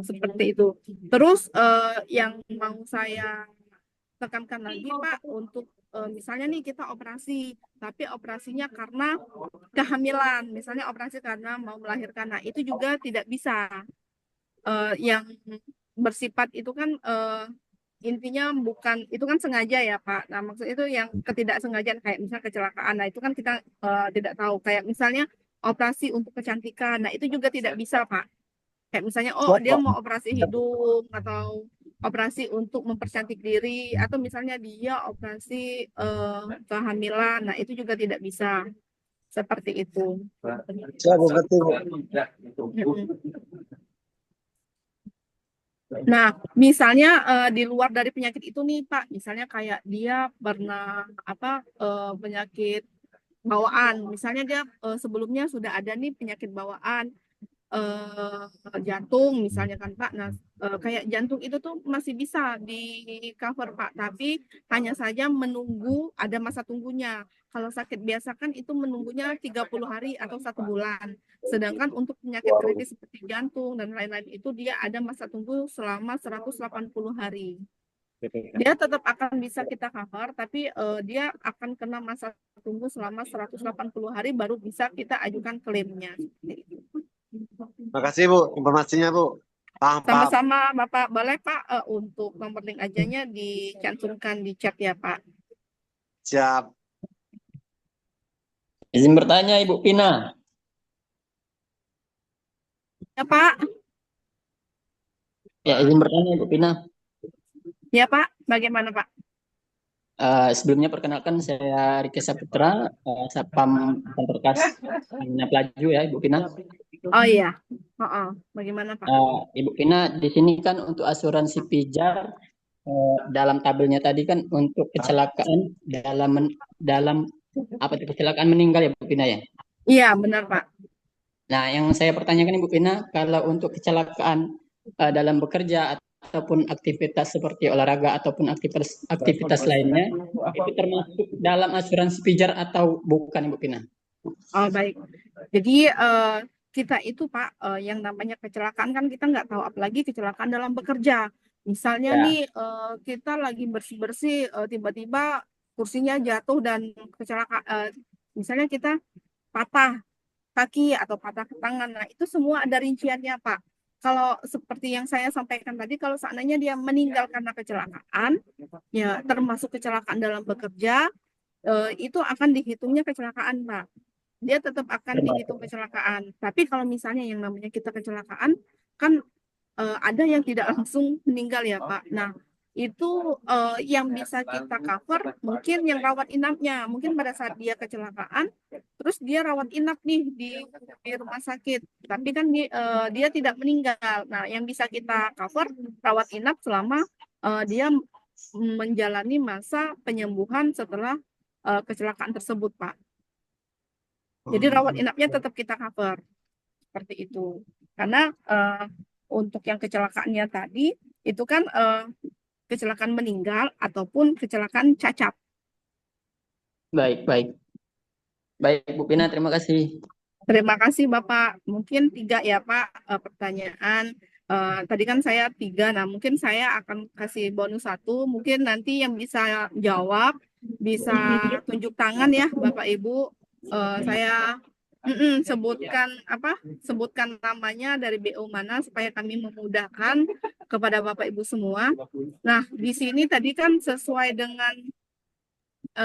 Seperti itu. Terus yang mau saya tekankan lagi, Pak, untuk misalnya nih kita operasi, tapi operasinya karena kehamilan, misalnya operasi karena mau melahirkan, nah itu juga tidak bisa. Yang bersifat itu kan intinya bukan, itu kan sengaja ya, Pak. Nah maksud itu yang ketidaksengajaan kayak misalnya kecelakaan, nah itu kan kita tidak tahu. Kayak misalnya operasi untuk kecantikan, nah itu juga tidak bisa, Pak. Kayak misalnya, oh dia mau operasi hidung atau operasi untuk mempercantik diri, atau misalnya dia operasi kehamilan, nah itu juga tidak bisa. Seperti itu. Siap, Bu. Betul, Bu. Nah, misalnya di luar dari penyakit itu nih, Pak, misalnya kayak dia pernah penyakit bawaan, misalnya dia sebelumnya sudah ada nih penyakit bawaan, jantung misalnya kan, Pak. Nah, kayak jantung itu tuh masih bisa di cover, Pak, tapi hanya saja menunggu ada masa tunggunya. Kalau sakit biasa kan itu menunggunya 30 hari atau 1 bulan. Sedangkan untuk penyakit kritis seperti jantung dan lain-lain itu dia ada masa tunggu selama 180 hari. Dia tetap akan bisa kita cover, tapi dia akan kena masa tunggu selama 180 hari baru bisa kita ajukan klaimnya. Makasih Bu, informasinya Bu. Paham. Sama-sama Bapak, boleh Pak untuk nomor link ajanya dicantumkan di chat ya Pak. Siap. Izin bertanya Ibu Pina. Ya Pak. Ya, izin bertanya Ibu Pina. Ya Pak, bagaimana Pak? Sebelumnya perkenalkan saya Riki Saputra, Satpam Kantorkas Pelaju ya Ibu Pina. Oh iya, bagaimana Pak? Ibu Pina, di sini kan untuk asuransi pijar dalam tabelnya tadi kan untuk kecelakaan dalam kecelakaan meninggal ya Bu Pina ya? Iya benar Pak. Nah yang saya pertanyakan Ibu Pina, kalau untuk kecelakaan dalam bekerja ataupun aktivitas seperti olahraga ataupun aktivitas lainnya itu termasuk dalam asuransi pijar atau bukan Ibu Pina? Oh baik, jadi kita itu Pak yang namanya kecelakaan kan kita nggak tahu, apalagi kecelakaan dalam bekerja. Misalnya nih kita lagi bersih-bersih tiba-tiba kursinya jatuh dan kecelakaan, misalnya kita patah kaki atau patah tangan, nah itu semua ada rinciannya Pak. Kalau seperti yang saya sampaikan tadi, kalau seandainya dia meninggal karena kecelakaan, ya termasuk kecelakaan dalam bekerja, itu akan dihitungnya kecelakaan Pak. Dia tetap akan dihitung kecelakaan. Tapi kalau misalnya yang namanya kita kecelakaan, kan ada yang tidak langsung meninggal ya Pak. Nah, itu yang bisa kita cover mungkin yang rawat inapnya. Mungkin pada saat dia kecelakaan, terus dia rawat inap nih di rumah sakit. Tapi kan dia tidak meninggal. Nah, yang bisa kita cover rawat inap selama dia menjalani masa penyembuhan setelah kecelakaan tersebut, Pak. Jadi rawat inapnya tetap kita cover. Seperti itu. Karena untuk yang kecelakaannya tadi, itu kan kecelakaan meninggal ataupun kecelakaan cacat. Baik. Baik, Bu Pina, terima kasih. Terima kasih Bapak. Mungkin 3 ya Pak pertanyaan. Tadi kan saya 3, nah mungkin saya akan kasih bonus 1. Mungkin nanti yang bisa jawab, bisa tunjuk tangan ya Bapak Ibu. Saya sebutkan namanya dari BO mana supaya kami memudahkan kepada Bapak Ibu semua. Nah, di sini tadi kan sesuai dengan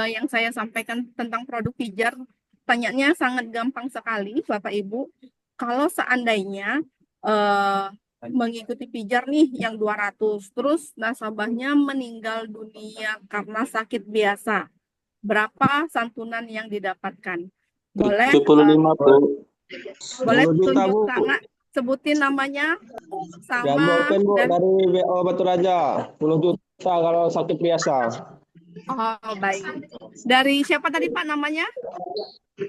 yang saya sampaikan tentang produk pijar, tanyanya sangat gampang sekali Bapak Ibu. Kalau seandainya mengikuti pijar nih yang 200, terus nasabahnya meninggal dunia karena sakit biasa, berapa santunan yang didapatkan? Boleh 75 Bu. Boleh 10 juta, tunjuk Bu. tangan, sebutin namanya sama Bu, dari BO Batu Raja, 10 juta. kalau sakit biasa. Oh, baik. Dari siapa tadi Pak namanya?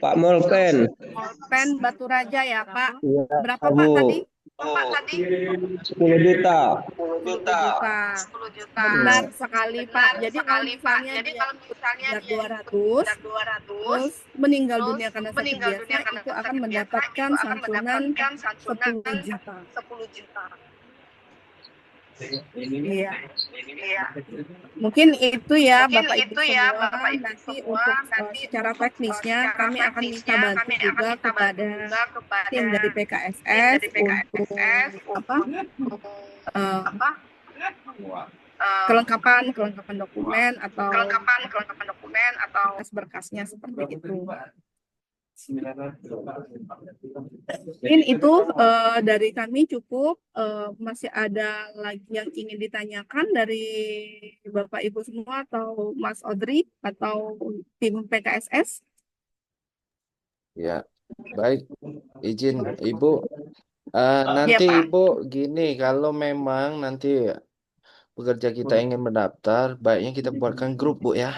Pak Molpen. Molpen Batu Raja ya Pak. Iya, Berapa Pak Bu. tadi? 10 juta. 10 juta. Benar sekali Pak. Jadi kalau misalnya dia sudah 200, terus meninggal dunia karena sakit biasa, itu akan mendapatkan santunan 10 juta. Iya. Mungkin itu ya Bapak Ibu semua. Nanti untuk secara teknisnya kami akan minta bantu juga kepada tim dari PKSS untuk kelengkapan dokumen atau berkas-berkasnya seperti itu. Mungkin itu dari kami cukup. Masih ada lagi yang ingin ditanyakan dari Bapak Ibu semua atau Mas Audrey atau tim PKSS? Ya, baik. Izin Ibu. Nanti Pak. Ibu gini, kalau memang nanti pekerja kita ingin mendaftar, baiknya kita buatkan grup Bu ya.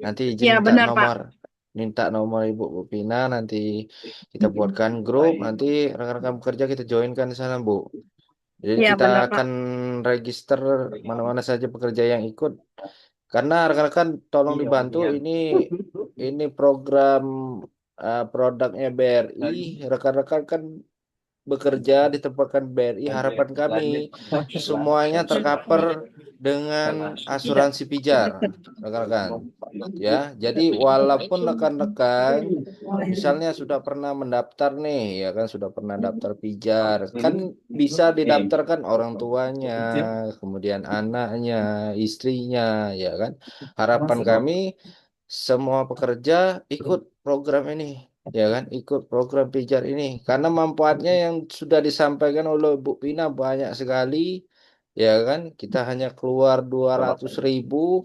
Nanti izin Ya, minta benar, Pak. minta nomor Ibu Bu Pina, nanti kita buatkan grup, nanti rekan-rekan pekerja kita joinkan di sana Bu. Jadi Ya, kita benar, Pak. akan register mana-mana saja pekerja yang ikut. Karena rekan-rekan tolong dibantu, ini program produknya BRI, rekan-rekan kan bekerja ditempatkan BRI, harapan kami semuanya tercover dengan asuransi pijar, rekan-rekan. Ya, jadi walaupun rekan-rekan misalnya sudah pernah mendaftar nih, ya kan sudah pernah daftar pijar, kan bisa didaftarkan orang tuanya, kemudian anaknya, istrinya, ya kan. Harapan kami semua pekerja ikut program ini. Ya kan, ikut program pijar ini karena manfaatnya yang sudah disampaikan oleh Bu Pina banyak sekali, ya kan. Kita hanya keluar 200.000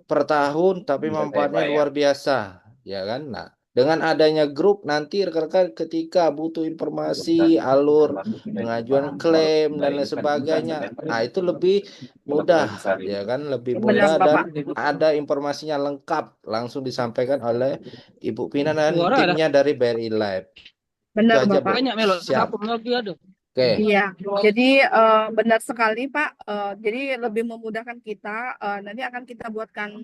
per tahun tapi manfaatnya luar biasa, ya kan. Nah, dengan adanya grup nanti rekan-rekan ketika butuh informasi alur pengajuan klaim dan lain sebagainya, nah itu lebih mudah, ya kan, lebih mudah dan ada informasinya lengkap langsung disampaikan oleh Ibu Pina dan timnya dari BRI Live. Benar, Itu aja, Bapak. Bu. Siap. Oke. Iya, jadi benar sekali Pak. Jadi lebih memudahkan kita. Nanti akan kita buatkan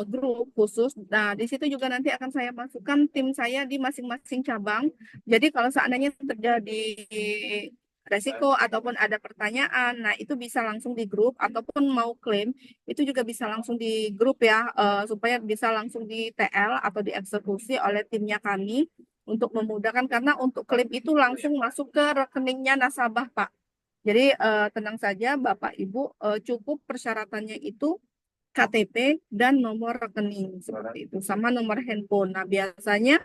grup khusus. Nah, di situ juga nanti akan saya masukkan tim saya di masing-masing cabang. Jadi kalau seandainya terjadi resiko ataupun ada pertanyaan, nah itu bisa langsung di grup ataupun mau klaim itu juga bisa langsung di grup ya, supaya bisa langsung di TL atau dieksekusi oleh timnya kami. Untuk memudahkan karena untuk klaim itu langsung masuk ke rekeningnya nasabah Pak. Jadi tenang saja Bapak Ibu, cukup persyaratannya itu KTP dan nomor rekening seperti itu sama nomor handphone. Nah biasanya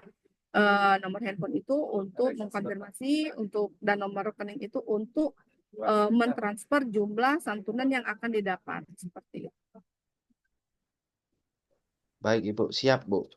nomor handphone itu untuk mengkonfirmasi dan nomor rekening itu untuk mentransfer jumlah santunan yang akan didapat seperti itu. Baik Ibu, siap Bu.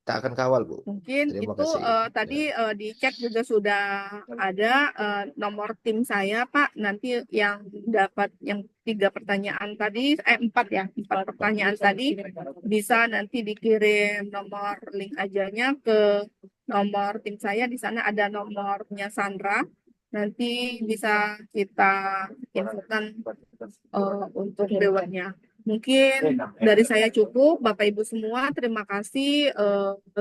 Kita akan kawal Bu. Mungkin Terima itu kasih. tadi di chat juga sudah ada nomor tim saya Pak. Nanti yang dapat yang 3 pertanyaan tadi, 4 ya, 4 pertanyaan tadi bisa nanti dikirim nomor link ajanya ke nomor tim saya. Di sana ada nomornya Sandra. Nanti bisa kita infokan untuk dewannya. Mungkin dari saya cukup, Bapak Ibu semua, terima kasih.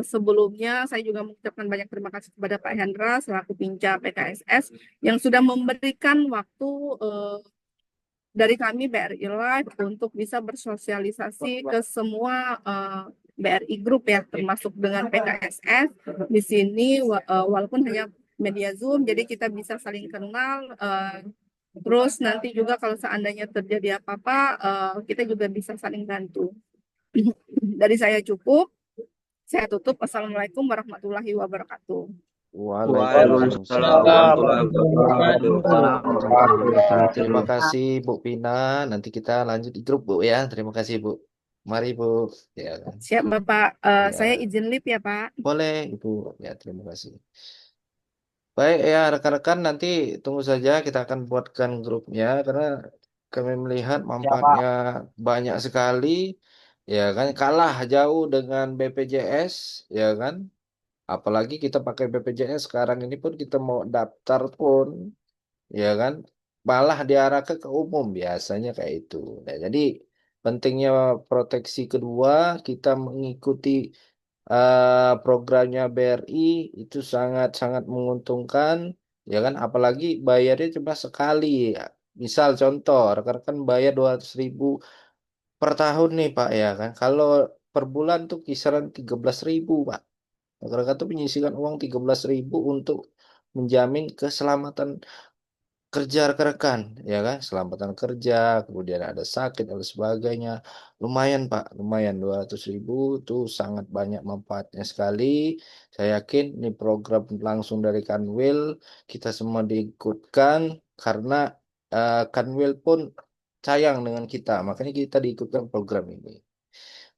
Sebelumnya saya juga mengucapkan banyak terima kasih kepada Pak Hendra selaku Pinca PKSS yang sudah memberikan waktu dari kami BRI Live untuk bisa bersosialisasi ke semua BRI Group ya, termasuk dengan PKSS di sini walaupun hanya media Zoom, jadi kita bisa saling kenal. Terus nanti juga kalau seandainya terjadi apa-apa, kita juga bisa saling bantu. Dari saya cukup. Saya tutup. Assalamualaikum warahmatullahi wabarakatuh. Waalaikumsalam warahmatullahi wabarakatuh. Terima kasih Bu Pina. Nanti kita lanjut di grup Bu ya. Terima kasih Bu. Mari Bu. Ya. Siap Bapak. Saya izin live ya Pak. Boleh Ibu. Ya terima kasih. Baik ya rekan-rekan, nanti tunggu saja kita akan buatkan grupnya karena kami melihat Ya, Pak. manfaatnya banyak sekali, ya kan, kalah jauh dengan BPJS, ya kan. Apalagi kita pakai BPJS sekarang ini pun kita mau daftar pun, ya kan, malah diarahkan ke umum biasanya kayak itu. Nah, jadi pentingnya proteksi kedua, kita mengikuti programnya BRI itu sangat-sangat menguntungkan, ya kan, apalagi bayarnya cuma sekali. Misal contoh, rekan-rekan bayar 200.000 per tahun nih Pak, ya kan. Kalau per bulan tuh kisaran 13.000 Pak. Rekan-rekan tuh menyisihkan uang 13.000 untuk menjamin keselamatan kerja rekan-rekan, ya kan, selamatan kerja, kemudian ada sakit dan sebagainya. Lumayan Pak, lumayan 200.000 itu sangat banyak manfaatnya sekali. Saya yakin ini program langsung dari Kanwil, kita semua diikutkan karena Kanwil pun sayang dengan kita, makanya kita diikutkan program ini.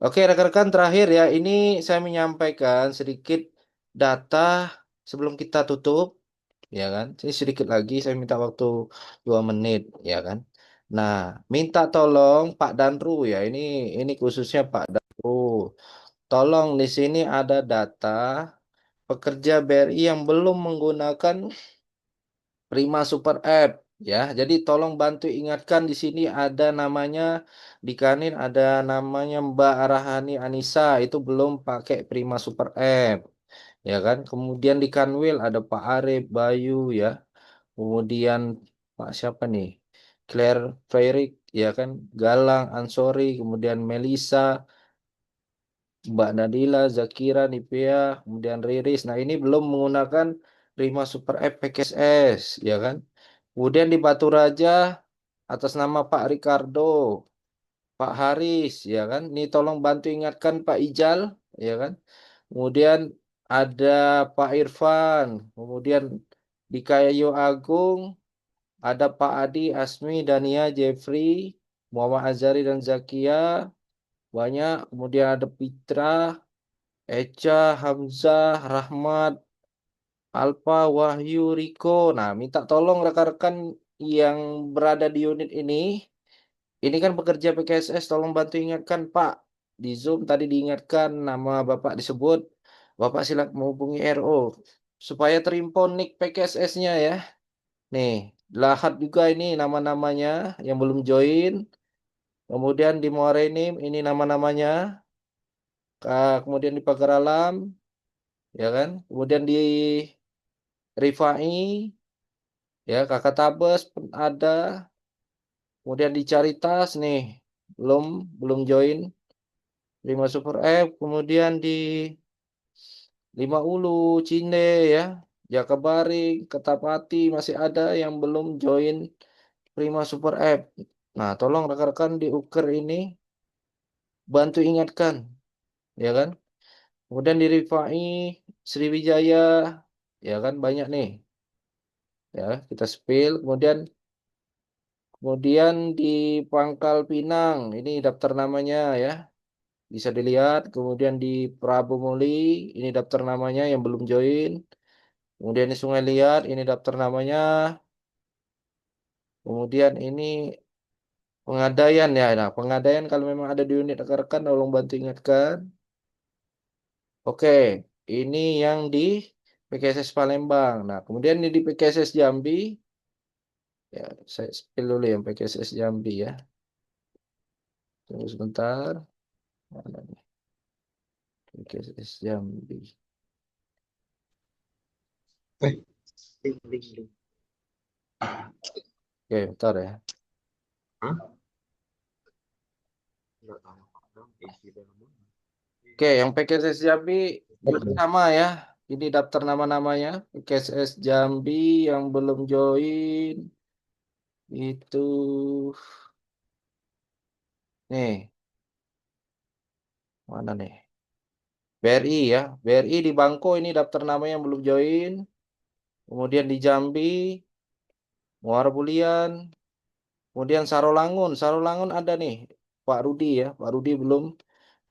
Oke, rekan-rekan, terakhir ya, ini saya menyampaikan sedikit data sebelum kita tutup, ya kan? Ini sedikit lagi, saya minta waktu 2 menit, ya kan? Nah, minta tolong Pak Danru ya, ini khususnya Pak Danru. Tolong di sini ada data pekerja BRI yang belum menggunakan Prima Super App, ya. Jadi tolong bantu ingatkan di sini ada namanya di Kanin ada namanya Mbak Arahani Anissa itu belum pakai Prima Super App, ya kan? Kemudian di Kanwil ada Pak Arif Bayu ya. Kemudian Pak siapa nih? Claire Fairik, ya kan? Galang Ansori, kemudian Melisa, Mbak Nadila, Zakira, Nipia, kemudian Riris. Nah, ini belum menggunakan Prima Super App PKSS, ya kan? Kemudian di Batu Raja atas nama Pak Ricardo, Pak Haris, ya kan? Ini tolong bantu ingatkan Pak Ijal, ya kan? Kemudian ada Pak Irfan, kemudian di Kayu Agung ada Pak Adi, Asmi, Dania, Jeffrey, Muhammad Azari dan Zakia, banyak. Kemudian ada Pitra, Echa, Hamzah, Rahmat, Alfa, Wahyu, Riko. Nah, minta tolong rekan-rekan yang berada di unit ini kan pekerja PKSS, tolong bantu ingatkan Pak. Di Zoom tadi diingatkan nama Bapak disebut, Bapak silakan menghubungi RO supaya terimpon nik PKSS-nya ya. Nih, Lahat juga ini nama-namanya yang belum join. Kemudian di Morenim ini nama-namanya. Kemudian di Pagar Alam, ya kan? Kemudian di Rifai, ya Kakak Tabes pun ada. Kemudian di Caritas nih, belum belum join. 5 Super App, kemudian di 5 Ulu, Cinde ya, Jakabaring, Ketapati masih ada yang belum join Prima Super App. Nah, tolong rekan-rekan di Uker ini bantu ingatkan, ya kan? Kemudian di Rifai, Sriwijaya, ya kan banyak nih, ya kita spill. Kemudian di Pangkal Pinang, ini daftar namanya ya, bisa dilihat. Kemudian di Prabu Muli, ini daftar namanya yang belum join. Kemudian di Sungai Liat, ini daftar namanya. Kemudian ini Pengadaian ya. Nah, Pengadaian kalau memang ada di unit rekan-rekan, tolong bantu ingatkan. Oke, ini yang di PKSS Palembang. Nah, kemudian ini di PKSS Jambi. Ya, saya spill dulu yang PKSS Jambi ya. Tunggu sebentar. Mana nih? PKSS Jambi. Oke, bentar ya. Oke, yang PKSS Jambi juga sama ya. Ini daftar nama-namanya. PKSS Jambi yang belum join. Itu. Nih, mana nih? BRI ya. BRI di Bangko ini daftar nama yang belum join. Kemudian di Jambi, Muara Bulian. Kemudian Sarolangun. Sarolangun ada nih. Pak Rudi ya. Pak Rudi belum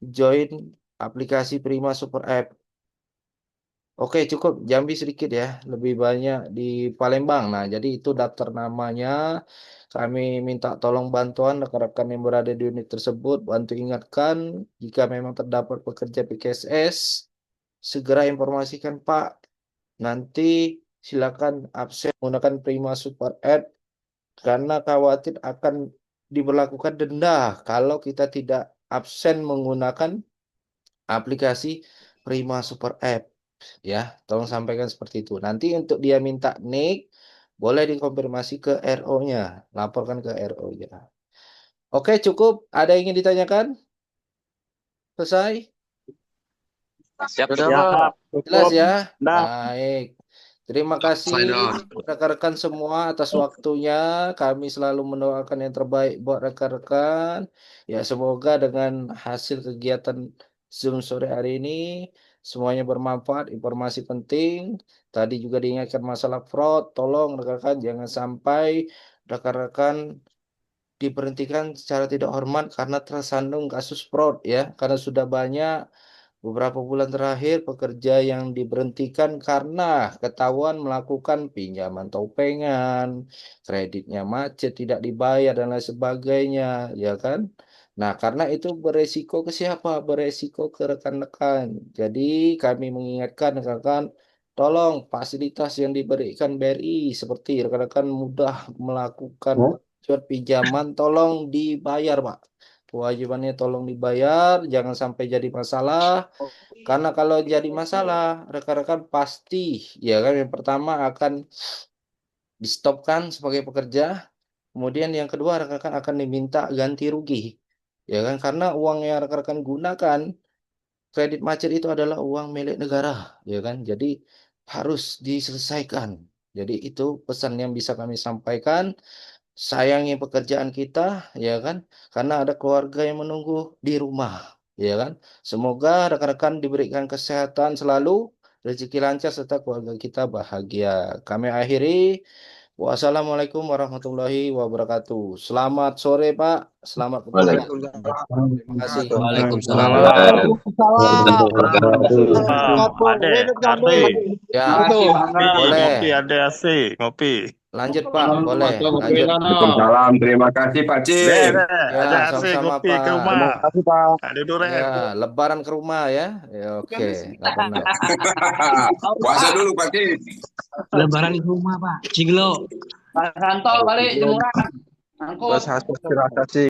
join aplikasi Prima Super App. Oke, cukup Jambi sedikit ya, lebih banyak di Palembang. Nah, jadi itu daftar namanya. Kami minta tolong bantuan rekan-rekan yang berada di unit tersebut, bantu ingatkan jika memang terdapat pekerja PKSS, segera informasikan Pak. Nanti silakan absen menggunakan Prima Super App karena khawatir akan diberlakukan denda kalau kita tidak absen menggunakan aplikasi Prima Super App. Ya, tolong sampaikan seperti itu. Nanti untuk dia minta NIK, boleh dikonfirmasi ke RO-nya, laporkan ke RO-nya. Oke, cukup. Ada yang ingin ditanyakan? Selesai? Siap, Sudah, siap. Pak. Jelas ya? Nah, Baik. Terima kasih rekan-rekan semua atas waktunya. Kami selalu mendoakan yang terbaik buat rekan-rekan. Ya, semoga dengan hasil kegiatan Zoom sore hari ini semuanya bermanfaat, informasi penting. Tadi juga diingatkan masalah fraud. Tolong rekan-rekan jangan sampai rekan-rekan diberhentikan secara tidak hormat karena tersandung kasus fraud ya. Karena sudah banyak beberapa bulan terakhir pekerja yang diberhentikan karena ketahuan melakukan pinjaman topengan, kreditnya macet, tidak dibayar dan lain sebagainya, ya kan? Nah, karena itu beresiko ke siapa? Beresiko ke rekan-rekan. Jadi kami mengingatkan rekan-rekan, tolong fasilitas yang diberikan BRI seperti rekan-rekan mudah melakukan pinjaman, tolong dibayar, Pak. Kewajibannya tolong dibayar, jangan sampai jadi masalah. Karena kalau jadi masalah, rekan-rekan pasti, ya kan, yang pertama akan di-stopkan sebagai pekerja. Kemudian yang kedua, rekan-rekan akan diminta ganti rugi. Ya kan, karena uang yang rekan-rekan gunakan, kredit macet itu adalah uang milik negara. Ya kan, jadi harus diselesaikan. Jadi itu pesan yang bisa kami sampaikan. Sayangi pekerjaan kita, ya kan? Karena ada keluarga yang menunggu di rumah, ya kan? Semoga rekan-rekan diberikan kesehatan selalu, rezeki lancar serta keluarga kita bahagia. Kami akhiri. Wassalamualaikum warahmatullahi wabarakatuh. Selamat sore, Pak. Selamat bekerja. Terima kasih. Waalaikumsalam. Ade, Ardi. Ya, Ngopi, boleh. ngopi, Ade asik, ngopi. Lanjut, Pak. Boleh. Lanjut. Waalaikumsalam. Terima kasih Pak Cik. Ya, Ada asik sama-sama, ngopi Pak. ke rumah. Terima kasih Pak. Ada duren. Ya, lebaran ke rumah ya. Ya, oke. Nggak pernah. Puasa dulu Pak Cik. Lebaran di rumah, Pak. Ciglo. Pak Santo balik jemuran. Angkut. Terima kasih.